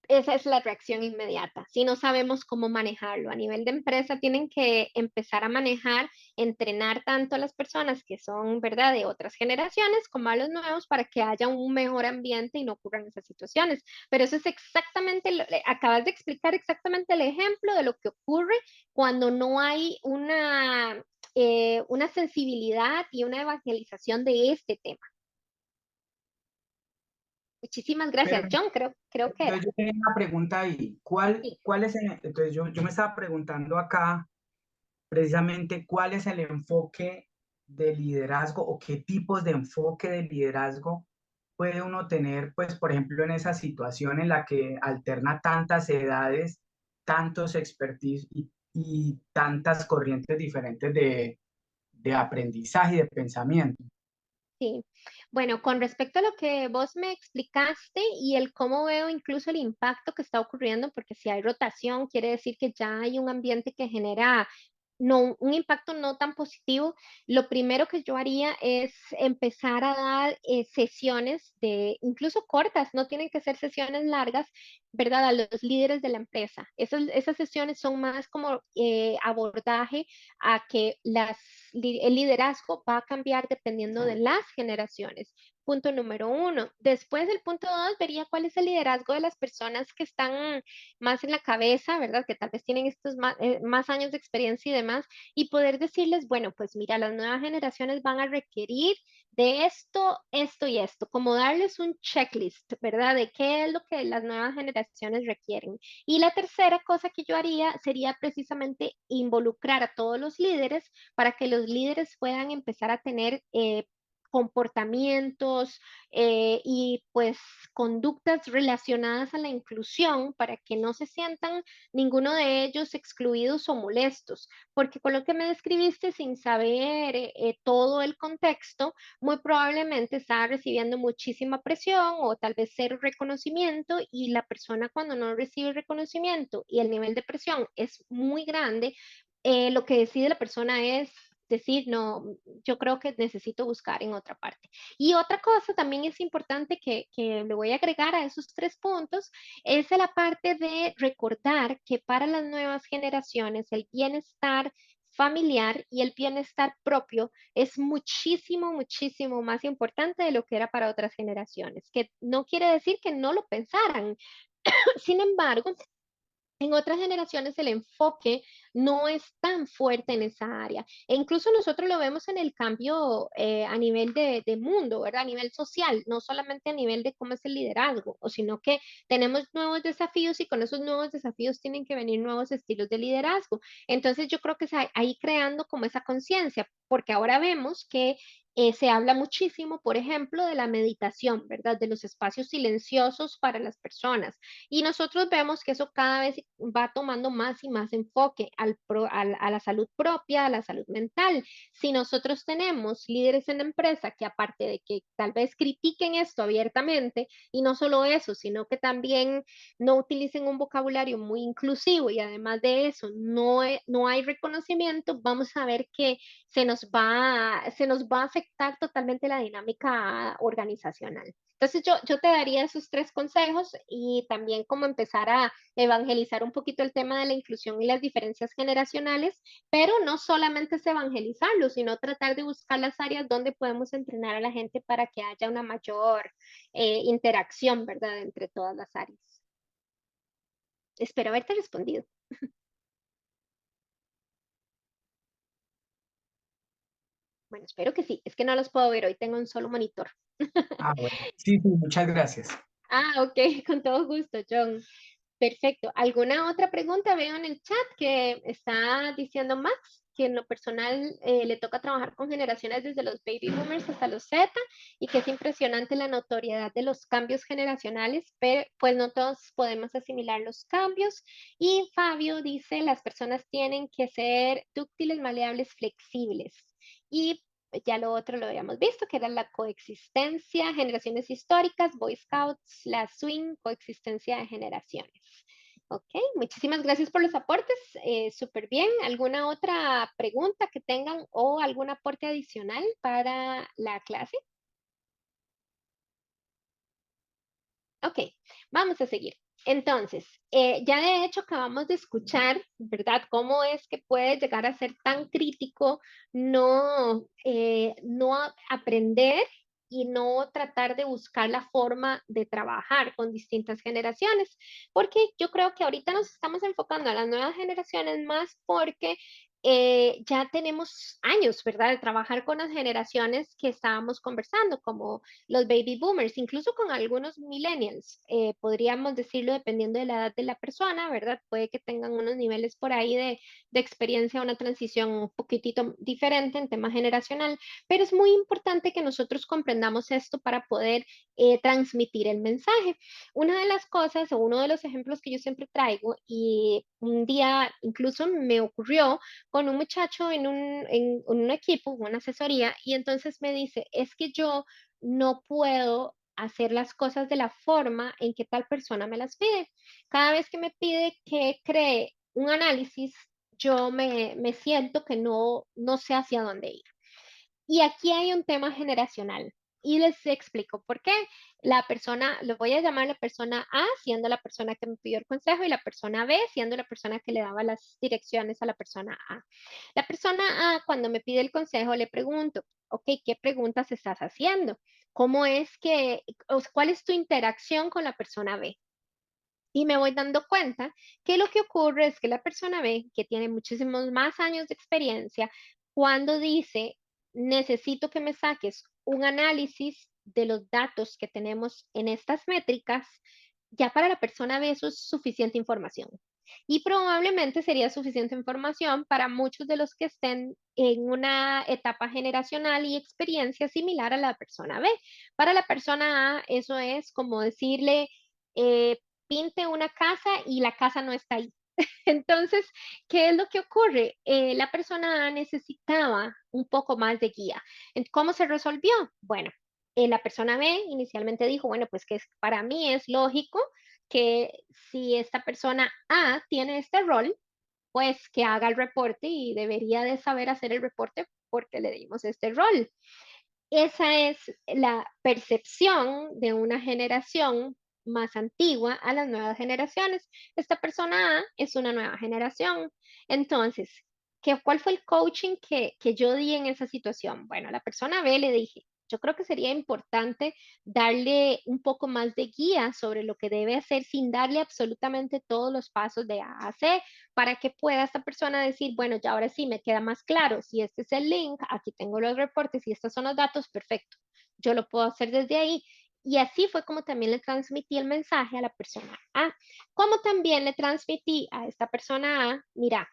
esa es la reacción inmediata. Si no sabemos cómo manejarlo a nivel de empresa, tienen que empezar a manejar, entrenar tanto a las personas que son, ¿verdad?, de otras generaciones como a los nuevos para que haya un mejor ambiente y no ocurran esas situaciones. Pero eso es exactamente, acabas de explicar exactamente el ejemplo de lo que ocurre cuando no hay una sensibilidad y una evangelización de este tema. Muchísimas Pero gracias, John, creo que entonces era. yo tenía una pregunta ahí, ¿cuál, Sí. cuál es entonces yo me estaba preguntando acá precisamente cuál es el enfoque de liderazgo o qué tipos de enfoque de liderazgo puede uno tener, pues, por ejemplo, en esa situación en la que alterna tantas edades, tantos expertise y tantas corrientes diferentes de aprendizaje y de pensamiento. Sí. Bueno, con respecto a lo que vos me explicaste y el cómo veo incluso el impacto que está ocurriendo, porque si hay rotación, quiere decir que ya hay un ambiente que genera no, un impacto no tan positivo. Lo primero que yo haría es empezar a dar sesiones de, incluso cortas, no tienen que ser sesiones largas, ¿verdad? A los líderes de la empresa. Esas sesiones son más como abordaje a que el liderazgo va a cambiar dependiendo de las generaciones. Punto número uno. Después del punto dos, vería cuál es el liderazgo de las personas que están más en la cabeza, ¿verdad? Que tal vez tienen estos más años de experiencia y demás, y poder decirles, bueno, pues mira, las nuevas generaciones van a requerir de esto, esto y esto, como darles un checklist, ¿verdad? De qué es lo que las nuevas generaciones requieren. Y la tercera cosa que yo haría sería precisamente involucrar a todos los líderes para que los líderes puedan empezar a tener comportamientos y pues conductas relacionadas a la inclusión para que no se sientan ninguno de ellos excluidos o molestos, porque con lo que me describiste sin saber todo el contexto, muy probablemente estaba recibiendo muchísima presión o tal vez cero reconocimiento y la persona cuando no recibe reconocimiento y el nivel de presión es muy grande, lo que decide la persona es decir, no, yo creo que necesito buscar en otra parte. Y otra cosa también es importante que le voy a agregar a esos tres puntos, es la parte de recordar que para las nuevas generaciones el bienestar familiar y el bienestar propio es muchísimo, muchísimo más importante de lo que era para otras generaciones, que no quiere decir que no lo pensaran. Sin embargo, en otras generaciones el enfoque no es tan fuerte en esa área. E incluso nosotros lo vemos en el cambio a nivel de mundo, ¿verdad? A nivel social, no solamente a nivel de cómo es el liderazgo, o sino que tenemos nuevos desafíos y con esos nuevos desafíos tienen que venir nuevos estilos de liderazgo. Entonces yo creo que es ahí creando como esa conciencia, porque ahora vemos que se habla muchísimo, por ejemplo, de la meditación, ¿verdad? De los espacios silenciosos para las personas y nosotros vemos que eso cada vez va tomando más y más enfoque a la salud propia, a la salud mental. Si nosotros tenemos líderes en la empresa que aparte de que tal vez critiquen esto abiertamente, y no solo eso, sino que también no utilicen un vocabulario muy inclusivo y además de eso no hay reconocimiento, vamos a ver que se nos va a afectar totalmente la dinámica organizacional. Entonces yo te daría esos tres consejos y también como empezar a evangelizar un poquito el tema de la inclusión y las diferencias generacionales, pero no solamente es evangelizarlo, sino tratar de buscar las áreas donde podemos entrenar a la gente para que haya una mayor interacción, ¿verdad?, entre todas las áreas. Espero haberte respondido. Bueno, espero que sí. Es que no los puedo ver, hoy tengo un solo monitor. Ah, bueno. Sí, sí, muchas gracias. Ah, ok, con todo gusto, John. Perfecto. ¿Alguna otra pregunta? Veo en el chat que está diciendo Max que en lo personal le toca trabajar con generaciones desde los baby boomers hasta los Z y que es impresionante la notoriedad de los cambios generacionales, pero pues no todos podemos asimilar los cambios. Y Fabio dice, las personas tienen que ser dúctiles, maleables, flexibles. Y ya lo otro lo habíamos visto, que era la coexistencia, generaciones históricas, Boy Scouts, la swing, coexistencia de generaciones. Ok, muchísimas gracias por los aportes. Súper bien. ¿Alguna otra pregunta que tengan o algún aporte adicional para la clase? Ok, vamos a seguir. Entonces, ya de hecho acabamos de escuchar, ¿verdad? Cómo es que puede llegar a ser tan crítico no aprender y no tratar de buscar la forma de trabajar con distintas generaciones, porque yo creo que ahorita nos estamos enfocando a las nuevas generaciones más porque ya tenemos años, ¿verdad? De trabajar con las generaciones que estábamos conversando, como los baby boomers, incluso con algunos millennials, podríamos decirlo dependiendo de la edad de la persona, ¿verdad? Puede que tengan unos niveles por ahí de experiencia, una transición un poquitito diferente en tema generacional, pero es muy importante que nosotros comprendamos esto para poder transmitir el mensaje. Una de las cosas o uno de los ejemplos que yo siempre traigo y un día incluso me ocurrió con un muchacho en un equipo, una asesoría, y entonces me dice, es que yo no puedo hacer las cosas de la forma en que tal persona me las pide. Cada vez que me pide que cree un análisis, me siento que no sé hacia dónde ir. Y aquí hay un tema generacional. Y les explico por qué. La persona, lo voy a llamar la persona A, siendo la persona que me pidió el consejo, y la persona B, siendo la persona que le daba las direcciones a la persona A. La persona A, cuando me pide el consejo, le pregunto, ok, ¿qué preguntas estás haciendo? ¿Cómo es que, cuál es tu interacción con la persona B? Y me voy dando cuenta que lo que ocurre es que la persona B, que tiene muchísimos más años de experiencia, cuando dice, necesito que me saques un análisis de los datos que tenemos en estas métricas, ya para la persona B eso es suficiente información. Y probablemente sería suficiente información para muchos de los que estén en una etapa generacional y experiencia similar a la persona B. Para la persona A, eso es como decirle, eh, pinte una casa y la casa no está ahí. Entonces, ¿qué es lo que ocurre? La persona A necesitaba un poco más de guía. ¿Cómo se resolvió? Bueno, la persona B inicialmente dijo, bueno, pues que para mí es lógico que si esta persona A tiene este rol, pues que haga el reporte y debería de saber hacer el reporte porque le dimos este rol. Esa es la percepción de una generación más antigua a las nuevas generaciones. Esta persona A es una nueva generación. Entonces, ¿cuál fue el coaching que yo di en esa situación? Bueno, a la persona B le dije, yo creo que sería importante darle un poco más de guía sobre lo que debe hacer sin darle absolutamente todos los pasos de A a C para que pueda esta persona decir, bueno, ya ahora sí me queda más claro, si este es el link, aquí tengo los reportes y estos son los datos, perfecto, yo lo puedo hacer desde ahí. Y así fue como también le transmití el mensaje a la persona A, como también le transmití a esta persona A, mira,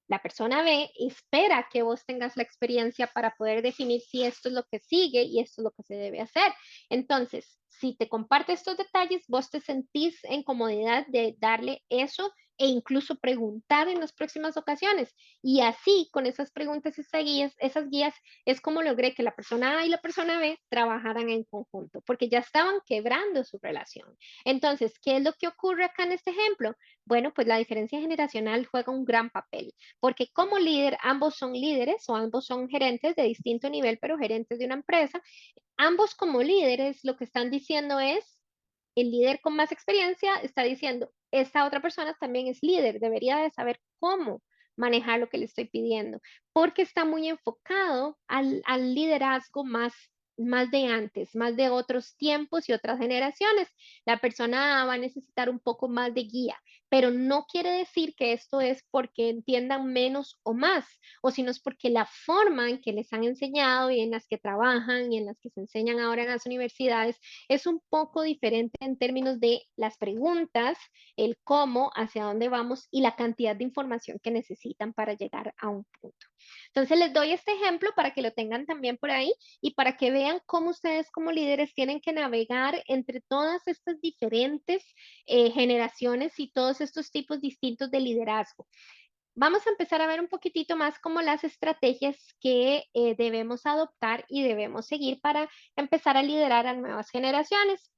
la persona B espera que vos tengas la experiencia para poder definir si esto es lo que sigue y esto es lo que se debe hacer. Entonces, si te comparte estos detalles, vos te sentís en comodidad de darle eso e incluso preguntar en las próximas ocasiones. Y así, con esas preguntas y esas guías, es como logré que la persona A y la persona B trabajaran en conjunto, porque ya estaban quebrando su relación. Entonces, ¿qué es lo que ocurre acá en este ejemplo? Bueno, pues la diferencia generacional juega un gran papel porque como líder, ambos son líderes o ambos son gerentes de distinto nivel, pero gerentes de una empresa. Ambos como líderes lo que están diciendo es, el líder con más experiencia está diciendo, esta otra persona también es líder, debería de saber cómo manejar lo que le estoy pidiendo, porque está muy enfocado al liderazgo más de antes, más de otros tiempos y otras generaciones. La persona va a necesitar un poco más de guía, pero no quiere decir que esto es porque entiendan menos o más, o si no es porque la forma en que les han enseñado y en las que trabajan y en las que se enseñan ahora en las universidades es un poco diferente en términos de las preguntas, el cómo, hacia dónde vamos y la cantidad de información que necesitan para llegar a un punto. Entonces les doy este ejemplo para que lo tengan también por ahí y para que vean cómo ustedes como líderes tienen que navegar entre todas estas diferentes generaciones y todos estos tipos distintos de liderazgo. Vamos a empezar a ver un poquitito más como las estrategias que debemos adoptar y debemos seguir para empezar a liderar a nuevas generaciones.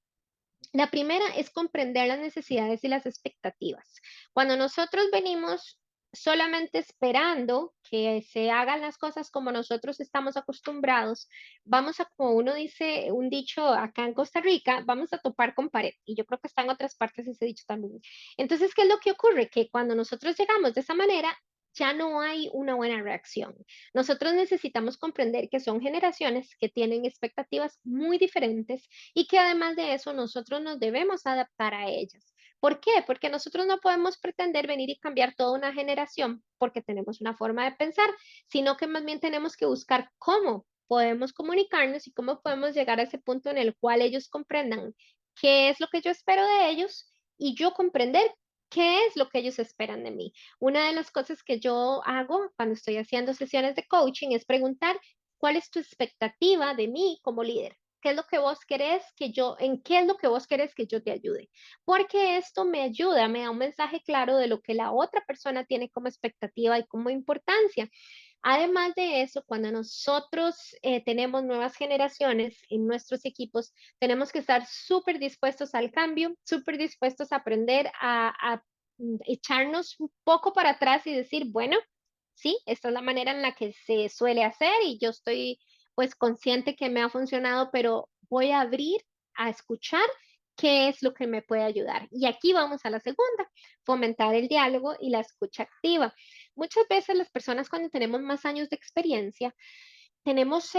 La primera es comprender las necesidades y las expectativas. Cuando nosotros venimos solamente esperando que se hagan las cosas como nosotros estamos acostumbrados, vamos a, como uno dice, un dicho acá en Costa Rica, vamos a topar con pared. Y yo creo que está en otras partes ese dicho también. Entonces, ¿qué es lo que ocurre? Que cuando nosotros llegamos de esa manera, ya no hay una buena reacción. Nosotros necesitamos comprender que son generaciones que tienen expectativas muy diferentes y que además de eso nosotros nos debemos adaptar a ellas. ¿Por qué? Porque nosotros no podemos pretender venir y cambiar toda una generación porque tenemos una forma de pensar, sino que más bien tenemos que buscar cómo podemos comunicarnos y cómo podemos llegar a ese punto en el cual ellos comprendan qué es lo que yo espero de ellos y yo comprender qué es lo que ellos esperan de mí. Una de las cosas que yo hago cuando estoy haciendo sesiones de coaching es preguntar, ¿cuál es tu expectativa de mí como líder? ¿Qué es lo que vos querés que yo, en qué es lo que vos querés que yo te ayude? Porque esto me ayuda, me da un mensaje claro de lo que la otra persona tiene como expectativa y como importancia. Además de eso, cuando nosotros tenemos nuevas generaciones en nuestros equipos, tenemos que estar súper dispuestos al cambio, súper dispuestos a aprender a echarnos un poco para atrás y decir, bueno, sí, esta es la manera en la que se suele hacer y yo estoy pues consciente que me ha funcionado, pero voy a abrir a escuchar qué es lo que me puede ayudar. Y aquí vamos a la segunda, fomentar el diálogo y la escucha activa. Muchas veces las personas cuando tenemos más años de experiencia, tenemos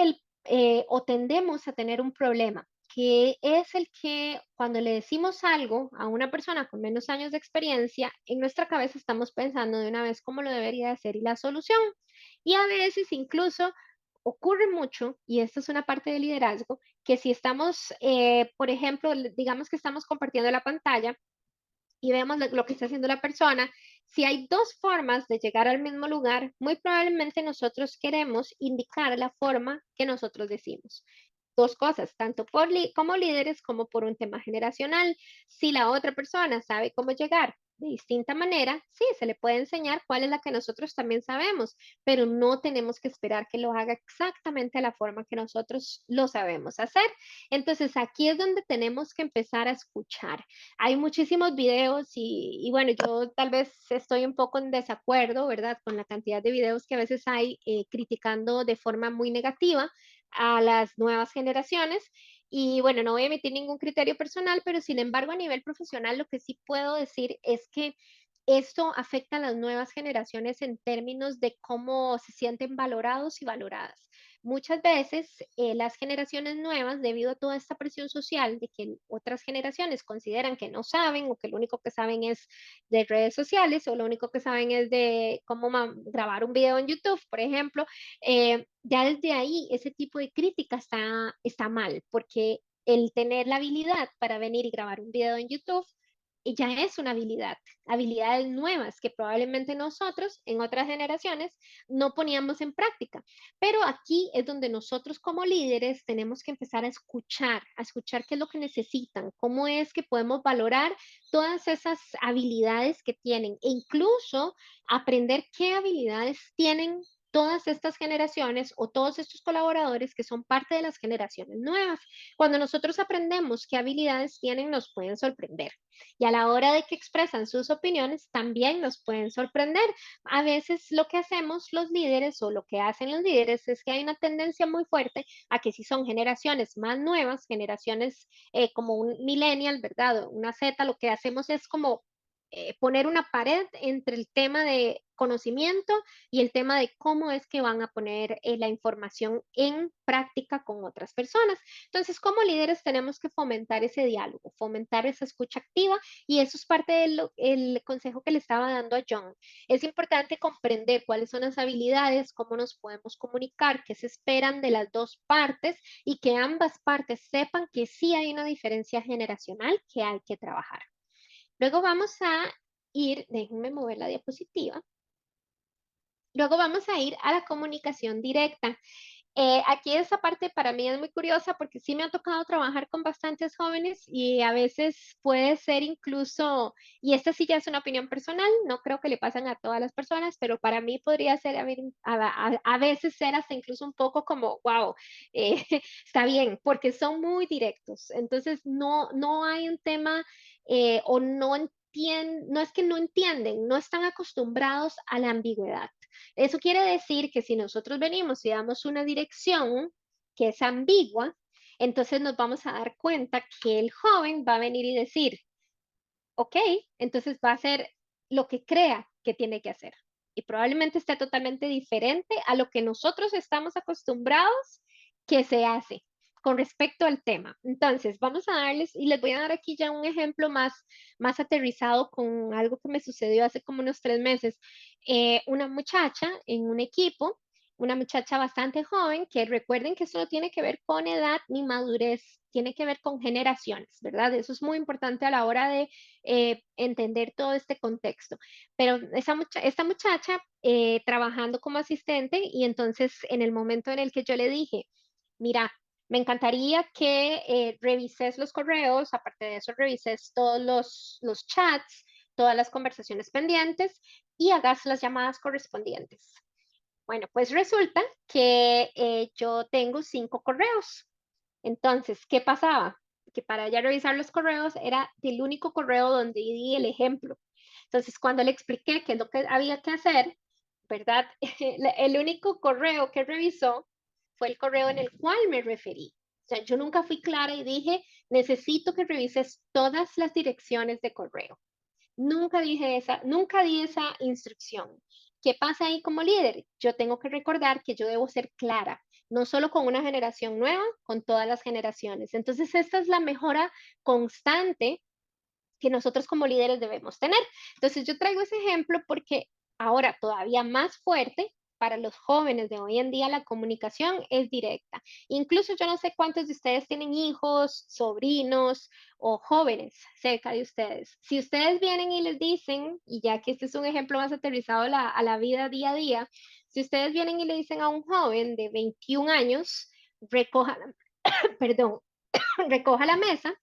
o tendemos a tener un problema, que es el que cuando le decimos algo a una persona con menos años de experiencia, en nuestra cabeza estamos pensando de una vez cómo lo debería hacer y la solución. Y a veces incluso ocurre mucho, y esto es una parte del liderazgo, que si estamos, por ejemplo, digamos que estamos compartiendo la pantalla, y vemos lo que está haciendo la persona, si hay dos formas de llegar al mismo lugar, muy probablemente nosotros queremos indicar la forma que nosotros decimos. Dos cosas, tanto como líderes como por un tema generacional. Si la otra persona sabe cómo llegar de distinta manera, sí, se le puede enseñar cuál es la que nosotros también sabemos, pero no tenemos que esperar que lo haga exactamente a la forma que nosotros lo sabemos hacer. Entonces, aquí es donde tenemos que empezar a escuchar. Hay muchísimos videos y bueno, yo tal vez estoy un poco en desacuerdo, ¿verdad? Con la cantidad de videos que a veces hay criticando de forma muy negativa a las nuevas generaciones. Y bueno, no voy a emitir ningún criterio personal, pero sin embargo a nivel profesional lo que sí puedo decir es que esto afecta a las nuevas generaciones en términos de cómo se sienten valorados y valoradas. Muchas veces las generaciones nuevas, debido a toda esta presión social de que otras generaciones consideran que no saben o que lo único que saben es de redes sociales o lo único que saben es de cómo grabar un video en YouTube, por ejemplo, ya desde ahí ese tipo de crítica está mal, porque el tener la habilidad para venir y grabar un video en YouTube ya es una habilidad, habilidades nuevas que probablemente nosotros en otras generaciones no poníamos en práctica. Pero aquí es donde nosotros como líderes tenemos que empezar a escuchar qué es lo que necesitan, cómo es que podemos valorar todas esas habilidades que tienen e incluso aprender qué habilidades tienen todas estas generaciones o todos estos colaboradores que son parte de las generaciones nuevas. Cuando nosotros aprendemos qué habilidades tienen, nos pueden sorprender. Y a la hora de que expresan sus opiniones, también nos pueden sorprender. A veces lo que hacemos los líderes o lo que hacen los líderes es que hay una tendencia muy fuerte a que si son generaciones más nuevas, generaciones como un millennial, ¿verdad? Una Z, lo que hacemos es como poner una pared entre el tema de conocimiento y el tema de cómo es que van a poner la información en práctica con otras personas. Entonces, como líderes tenemos que fomentar ese diálogo, fomentar esa escucha activa y eso es parte del consejo que le estaba dando a John. Es importante comprender cuáles son las habilidades, cómo nos podemos comunicar, qué se esperan de las dos partes y que ambas partes sepan que sí hay una diferencia generacional que hay que trabajar. Luego vamos a déjenme mover la diapositiva. Luego vamos a ir a la comunicación directa. Aquí esa parte para mí es muy curiosa porque sí me ha tocado trabajar con bastantes jóvenes y a veces puede ser incluso, y esta sí ya es una opinión personal, no creo que le pasen a todas las personas, pero para mí podría ser a veces ser hasta incluso un poco como, wow, está bien, porque son muy directos. Entonces no hay un tema o no es que no entienden, no están acostumbrados a la ambigüedad. Eso quiere decir que si nosotros venimos y damos una dirección que es ambigua, entonces nos vamos a dar cuenta que el joven va a venir y decir, ok, entonces va a hacer lo que crea que tiene que hacer. Y probablemente esté totalmente diferente a lo que nosotros estamos acostumbrados que se hace con respecto al tema. Entonces, vamos a darles, y les voy a dar aquí ya un ejemplo más aterrizado con algo que me sucedió hace como unos 3 meses. Una muchacha en un equipo, una muchacha bastante joven, que recuerden que eso no tiene que ver con edad ni madurez, tiene que ver con generaciones, ¿verdad? Eso es muy importante a la hora de entender todo este contexto. Pero esta muchacha trabajando como asistente y entonces en el momento en el que yo le dije, mira, me encantaría que revises los correos, aparte de eso revises todos los chats, todas las conversaciones pendientes y hagas las llamadas correspondientes. Bueno, pues resulta que yo tengo 5 correos. Entonces, ¿qué pasaba? Que para ya revisar los correos era el único correo donde di el ejemplo. Entonces, cuando le expliqué qué es lo que había que hacer, ¿verdad? El único correo que revisó fue el correo en el cual me referí. O sea, yo nunca fui clara y dije, necesito que revises todas las direcciones de correo. Nunca di esa instrucción. ¿Qué pasa ahí como líder? Yo tengo que recordar que yo debo ser clara, no solo con una generación nueva, con todas las generaciones. Entonces, esta es la mejora constante que nosotros como líderes debemos tener. Entonces, yo traigo ese ejemplo porque ahora todavía más fuerte para los jóvenes de hoy en día la comunicación es directa. Incluso yo no sé cuántos de ustedes tienen hijos, sobrinos o jóvenes cerca de ustedes. Si ustedes vienen y les dicen, y ya que este es un ejemplo más aterrizado a la vida día a día, si ustedes vienen y le dicen a un joven de 21 años, recoja, perdón, recoja la mesa,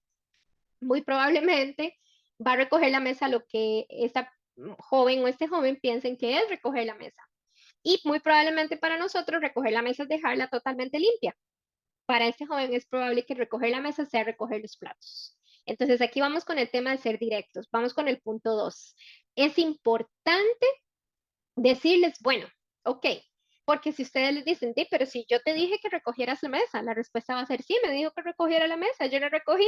muy probablemente va a recoger la mesa lo que esta joven o este joven piensen que es recoger la mesa. Y muy probablemente para nosotros recoger la mesa es dejarla totalmente limpia. Para este joven es probable que recoger la mesa sea recoger los platos. Entonces aquí vamos con el tema de ser directos. Vamos con el punto 2. Es importante decirles, bueno, ok, porque si ustedes les dicen, sí, pero si yo te dije que recogieras la mesa, la respuesta va a ser, sí, me dijo que recogiera la mesa, yo la recogí.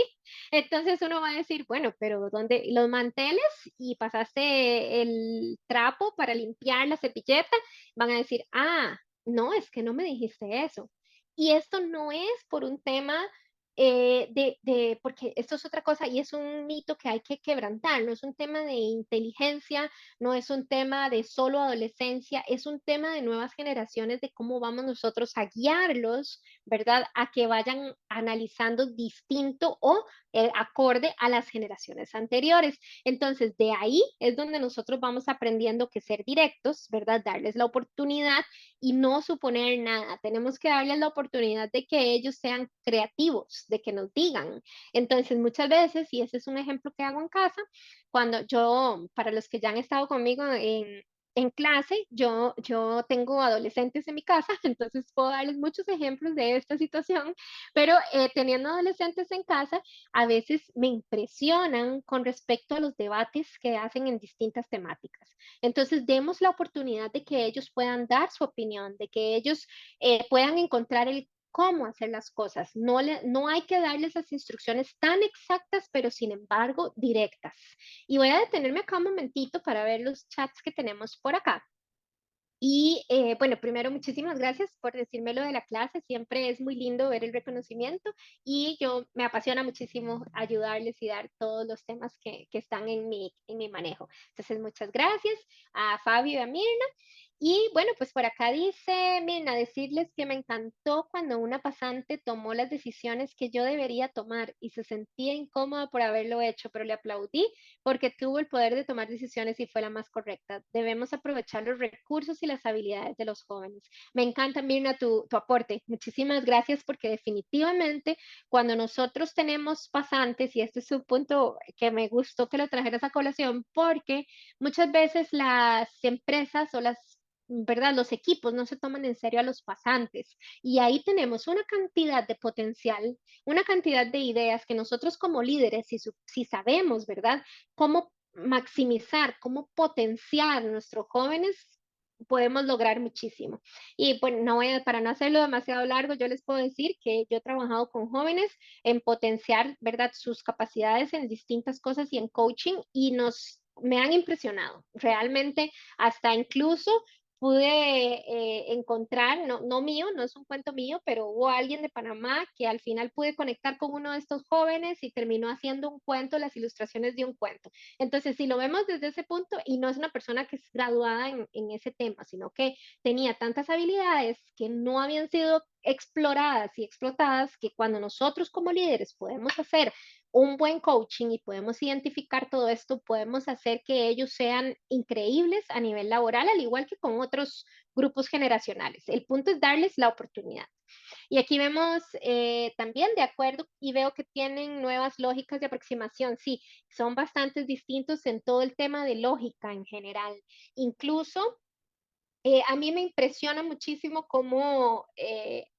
Entonces uno va a decir, bueno, pero ¿dónde los manteles y pasaste el trapo para limpiar la servilleta? Van a decir, ah, no, es que no me dijiste eso. Y esto no es por un tema porque esto es otra cosa y es un mito que hay que quebrantar, no es un tema de inteligencia, no es un tema de solo adolescencia, es un tema de nuevas generaciones, de cómo vamos nosotros a guiarlos, ¿verdad? A que vayan analizando distinto o acorde a las generaciones anteriores. Entonces, de ahí es donde nosotros vamos aprendiendo que ser directos, ¿verdad? Darles la oportunidad y no suponer nada. Tenemos que darles la oportunidad de que ellos sean creativos, de que nos digan. Entonces, muchas veces, y ese es un ejemplo que hago en casa, cuando yo, para los que ya han estado conmigo en clase, yo tengo adolescentes en mi casa, entonces puedo darles muchos ejemplos de esta situación, pero teniendo adolescentes en casa, a veces me impresionan con respecto a los debates que hacen en distintas temáticas. Entonces, demos la oportunidad de que ellos puedan dar su opinión, de que ellos puedan encontrar el cómo hacer las cosas. No hay que darles las instrucciones tan exactas, pero sin embargo directas. Y voy a detenerme acá un momentito para ver los chats que tenemos por acá. Y bueno, primero muchísimas gracias por decirme lo de la clase. Siempre es muy lindo ver el reconocimiento y yo me apasiona muchísimo ayudarles y dar todos los temas que están en mi manejo. Entonces, muchas gracias a Fabio y a Mirna. Y bueno, pues por acá dice, miren, a decirles que me encantó cuando una pasante tomó las decisiones que yo debería tomar y se sentía incómoda por haberlo hecho, pero le aplaudí porque tuvo el poder de tomar decisiones y fue la más correcta. Debemos aprovechar los recursos y las habilidades de los jóvenes. Me encanta, Mirna, tu aporte. Muchísimas gracias porque definitivamente cuando nosotros tenemos pasantes, y este es un punto que me gustó que lo trajeras a colación, porque muchas veces las empresas o las ¿verdad? Los equipos no se toman en serio a los pasantes y ahí tenemos una cantidad de potencial, una cantidad de ideas que nosotros como líderes, si sabemos, ¿verdad? Cómo maximizar, cómo potenciar a nuestros jóvenes, podemos lograr muchísimo. Y bueno, para no hacerlo demasiado largo, yo les puedo decir que yo he trabajado con jóvenes en potenciar, ¿verdad? Sus capacidades en distintas cosas y en coaching y me han impresionado. Realmente, hasta incluso pude encontrar, no mío, no es un cuento mío, pero hubo alguien de Panamá que al final pude conectar con uno de estos jóvenes y terminó haciendo un cuento, las ilustraciones de un cuento. Entonces, si lo vemos desde ese punto, y no es una persona que es graduada en ese tema, sino que tenía tantas habilidades que no habían sido exploradas y explotadas, que cuando nosotros como líderes podemos hacer un buen coaching y podemos identificar todo esto, podemos hacer que ellos sean increíbles a nivel laboral, al igual que con otros grupos generacionales. El punto es darles la oportunidad. Y aquí vemos también de acuerdo y veo que tienen nuevas lógicas de aproximación. Sí, son bastante distintos en todo el tema de lógica en general. Incluso a mí me impresiona muchísimo cómo,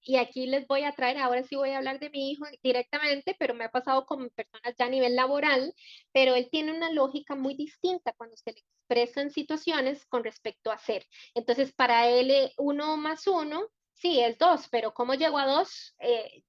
y aquí les voy a traer, ahora sí voy a hablar de mi hijo directamente, pero me ha pasado con personas ya a nivel laboral, pero él tiene una lógica muy distinta cuando se le expresa en situaciones con respecto a hacer. Entonces, para él, uno más uno, sí, es dos, pero ¿cómo llego a dos?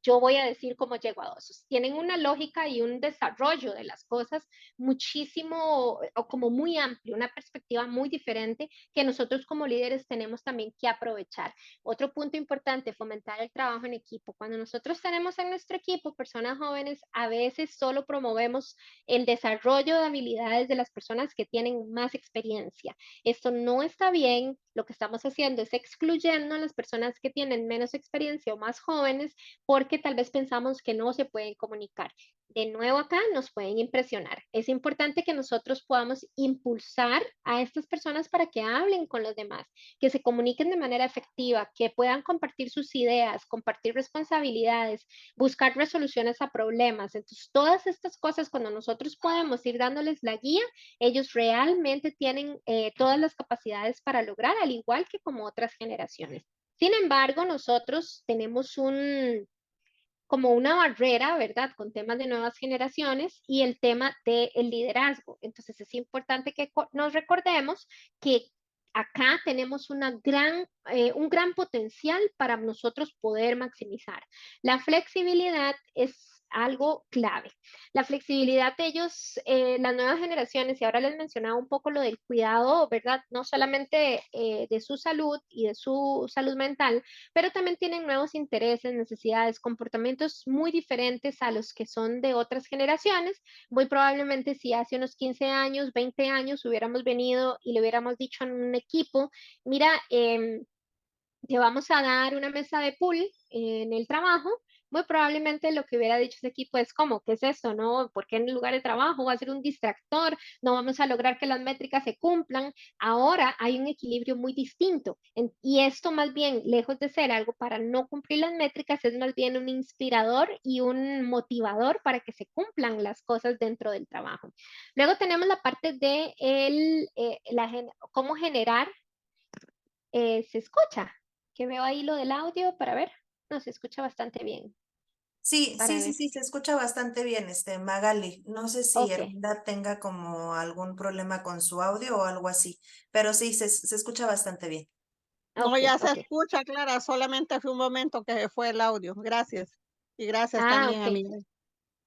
Yo voy a decir cómo llego a dos. Tienen una lógica y un desarrollo de las cosas muchísimo, o como muy amplio, una perspectiva muy diferente que nosotros como líderes tenemos también que aprovechar. Otro punto importante, fomentar el trabajo en equipo. Cuando nosotros tenemos en nuestro equipo personas jóvenes, a veces solo promovemos el desarrollo de habilidades de las personas que tienen más experiencia. Esto no está bien. Lo que estamos haciendo es excluyendo a las personas que tienen menos experiencia o más jóvenes porque tal vez pensamos que no se pueden comunicar. De nuevo acá nos pueden impresionar. Es importante que nosotros podamos impulsar a estas personas para que hablen con los demás, que se comuniquen de manera efectiva, que puedan compartir sus ideas, compartir responsabilidades, buscar resoluciones a problemas. Entonces, todas estas cosas, cuando nosotros podemos ir dándoles la guía, ellos realmente tienen todas las capacidades para lograr, al igual que como otras generaciones. Sin embargo, nosotros tenemos como una barrera, ¿verdad? Con temas de nuevas generaciones y el tema del liderazgo. Entonces es importante que nos recordemos que acá tenemos un gran potencial para nosotros poder maximizar. La flexibilidad es algo clave. La flexibilidad de ellos, las nuevas generaciones, y ahora les mencionaba un poco lo del cuidado, ¿verdad? No solamente de su salud y de su salud mental, pero también tienen nuevos intereses, necesidades, comportamientos muy diferentes a los que son de otras generaciones. Muy probablemente si hace unos 15 años, 20 años hubiéramos venido y le hubiéramos dicho en un equipo, mira, te vamos a dar una mesa de pool en el trabajo, muy probablemente lo que hubiera dicho ese equipo es como, ¿qué es esto? ¿No? ¿Por qué en el lugar de trabajo va a ser un distractor? No vamos a lograr que las métricas se cumplan. Ahora hay un equilibrio muy distinto y esto más bien, lejos de ser algo para no cumplir las métricas, es más bien un inspirador y un motivador para que se cumplan las cosas dentro del trabajo. Luego tenemos la parte de cómo generar se escucha, que veo ahí lo del audio para ver. No, se escucha bastante bien, Sí, para sí, sí, ver. sí, se escucha bastante bien, Magali. No sé si Ok, Hermida tenga como algún problema con su audio o algo así, pero sí, se escucha bastante bien. No, ok, ya se ok. escucha, Clara, solamente fue un momento que se fue el audio. Gracias. Y gracias Ah, también, ok. amiga.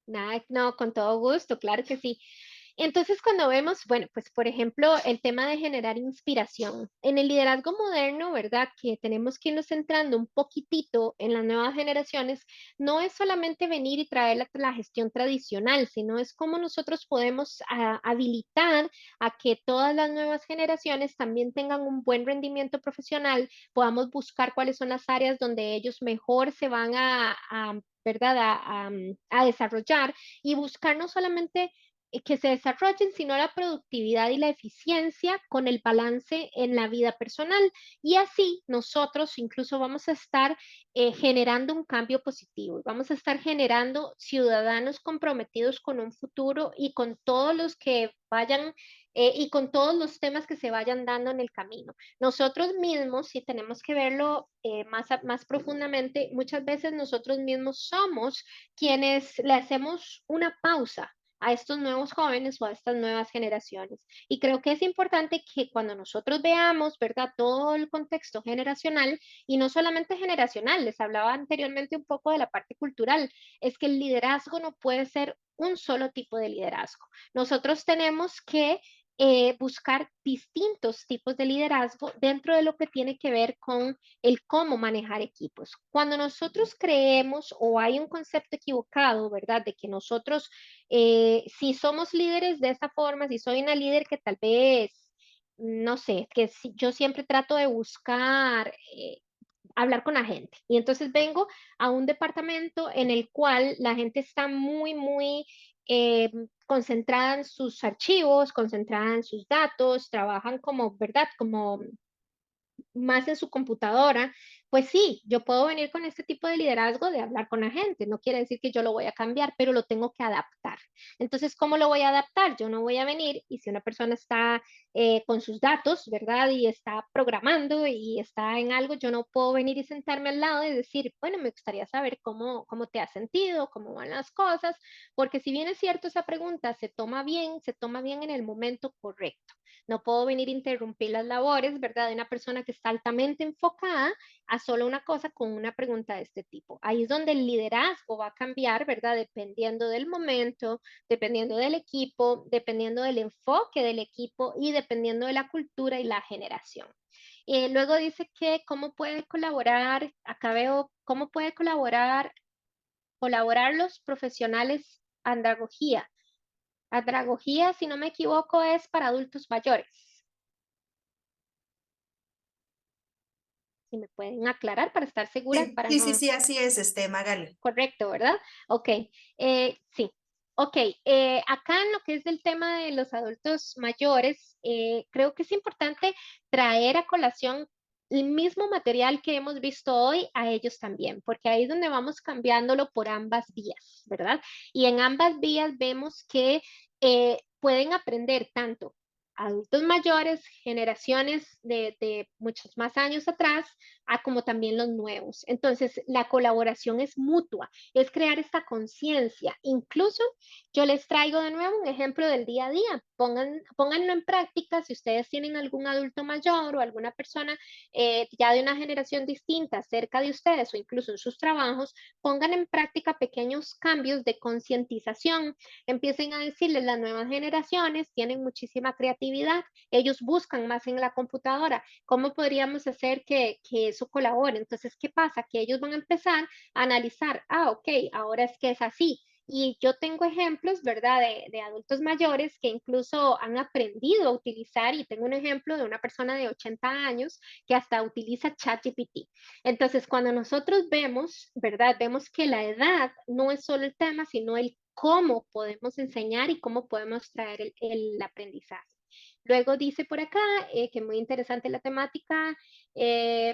Nada, no, con todo gusto, claro que sí. Entonces, cuando vemos, bueno, pues por ejemplo, el tema de generar inspiración. En el liderazgo moderno, ¿verdad? Que tenemos que irnos centrando un poquitito en las nuevas generaciones, no es solamente venir y traer la gestión tradicional, sino es cómo nosotros podemos habilitar a que todas las nuevas generaciones también tengan un buen rendimiento profesional, podamos buscar cuáles son las áreas donde ellos mejor se van ¿verdad? A desarrollar y buscar no solamente que se desarrollen, sino la productividad y la eficiencia con el balance en la vida personal. Y así nosotros incluso vamos a estar generando un cambio positivo, vamos a estar generando ciudadanos comprometidos con un futuro y con todos los que vayan y con todos los temas que se vayan dando en el camino. Nosotros mismos, si tenemos que verlo más profundamente, muchas veces nosotros mismos somos quienes le hacemos una pausa a estos nuevos jóvenes o a estas nuevas generaciones. Y creo que es importante que cuando nosotros veamos, ¿verdad?, todo el contexto generacional, y no solamente generacional, les hablaba anteriormente un poco de la parte cultural, es que el liderazgo no puede ser un solo tipo de liderazgo. Nosotros tenemos que buscar distintos tipos de liderazgo dentro de lo que tiene que ver con el cómo manejar equipos. Cuando nosotros creemos o hay un concepto equivocado, ¿verdad? De que nosotros, si somos líderes de esa forma, si soy una líder que tal vez, no sé, que si, yo siempre trato de buscar hablar con la gente. Y entonces vengo a un departamento en el cual la gente está muy concentrada en sus archivos, concentrada en sus datos, trabajan como, ¿verdad? Como más en su computadora, pues sí, yo puedo venir con este tipo de liderazgo de hablar con la gente. No quiere decir que yo lo voy a cambiar, pero lo tengo que adaptar. Entonces, ¿cómo lo voy a adaptar? Yo no voy a venir y si una persona está con sus datos, ¿verdad? Y está programando y está en algo, yo no puedo venir y sentarme al lado y decir, bueno, me gustaría saber cómo te has sentido, cómo van las cosas, porque si bien es cierto esa pregunta se toma bien en el momento correcto. No puedo venir a interrumpir las labores, ¿verdad? De una persona que está altamente enfocada a solo una cosa con una pregunta de este tipo. Ahí es donde el liderazgo va a cambiar, ¿verdad? Dependiendo del momento, dependiendo del equipo, dependiendo del enfoque del equipo y dependiendo de la cultura y la generación. Luego dice que cómo puede colaborar, acá veo cómo puede colaborar los profesionales andragogía. Andragogía, si no me equivoco, es para adultos mayores. Si me pueden aclarar para estar segura, Sí, para sí, sí, no... sí, así es, Magali. Correcto, ¿verdad? Ok, sí. Ok, acá en lo que es del tema de los adultos mayores, creo que es importante traer a colación el mismo material que hemos visto hoy a ellos también, porque ahí es donde vamos cambiándolo por ambas vías, ¿verdad? Y en ambas vías vemos que pueden aprender tanto adultos mayores, generaciones de muchos más años atrás, a como también los nuevos. Entonces, la colaboración es mutua, es crear esta conciencia. Incluso yo les traigo de nuevo un ejemplo del día a día. Pónganlo en práctica si ustedes tienen algún adulto mayor o alguna persona ya de una generación distinta cerca de ustedes o incluso en sus trabajos, pongan en práctica pequeños cambios de concientización. Empiecen a decirles, las nuevas generaciones tienen muchísima creatividad, ellos buscan más en la computadora. ¿Cómo podríamos hacer que eso colabore? Entonces, ¿qué pasa? Que ellos van a empezar a analizar, ok, ahora es que es así. Y yo tengo ejemplos, ¿verdad?, de adultos mayores que incluso han aprendido a utilizar, y tengo un ejemplo de una persona de 80 años que hasta utiliza ChatGPT. Entonces, cuando nosotros vemos, ¿verdad?, vemos que la edad no es solo el tema, sino el cómo podemos enseñar y cómo podemos traer el aprendizaje. Luego dice por acá que muy interesante la temática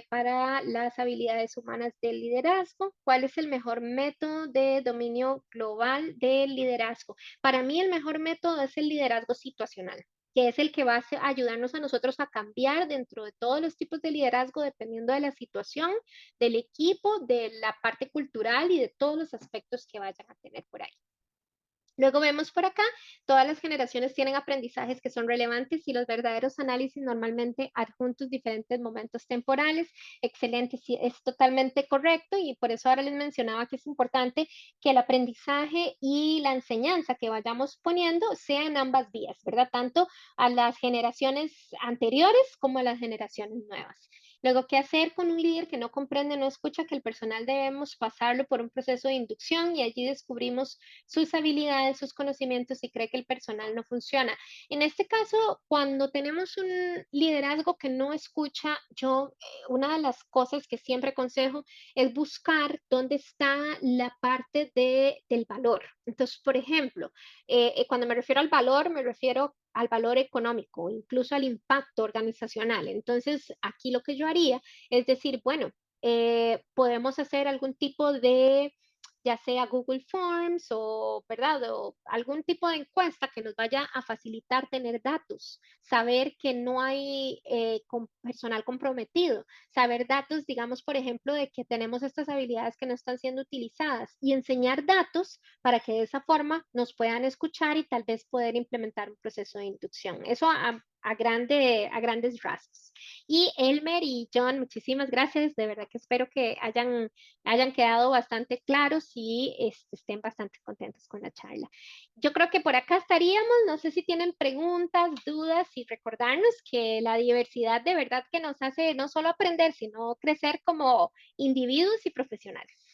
para las habilidades humanas del liderazgo. ¿Cuál es el mejor método de dominio global del liderazgo? Para mí el mejor método es el liderazgo situacional, que es el que va a ayudarnos a nosotros a cambiar dentro de todos los tipos de liderazgo dependiendo de la situación, del equipo, de la parte cultural y de todos los aspectos que vayan a tener por ahí. Luego vemos por acá, todas las generaciones tienen aprendizajes que son relevantes y los verdaderos análisis normalmente adjuntos diferentes momentos temporales. Excelente, sí, es totalmente correcto y por eso ahora les mencionaba que es importante que el aprendizaje y la enseñanza que vayamos poniendo sea en ambas vías, ¿verdad? Tanto a las generaciones anteriores como a las generaciones nuevas. Luego, ¿qué hacer con un líder que no comprende, no escucha que el personal debemos pasarlo por un proceso de inducción y allí descubrimos sus habilidades, sus conocimientos y cree que el personal no funciona? En este caso, cuando tenemos un liderazgo que no escucha, una de las cosas que siempre aconsejo es buscar dónde está la parte del valor. Entonces, por ejemplo, cuando me refiero al valor, me refiero al valor económico, incluso al impacto organizacional. Entonces, aquí lo que yo haría es decir, bueno, podemos hacer algún tipo de, ya sea Google Forms o, ¿verdad? O algún tipo de encuesta que nos vaya a facilitar tener datos, saber que no hay personal comprometido, saber datos, digamos, por ejemplo, de que tenemos estas habilidades que no están siendo utilizadas y enseñar datos para que de esa forma nos puedan escuchar y tal vez poder implementar un proceso de inducción. Eso a grandes rasgos. Y Elmer y John, muchísimas gracias. De verdad que espero que hayan quedado bastante claros y estén bastante contentos con la charla. Yo creo que por acá estaríamos. No sé si tienen preguntas, dudas y recordarnos que la diversidad de verdad que nos hace no solo aprender, sino crecer como individuos y profesionales.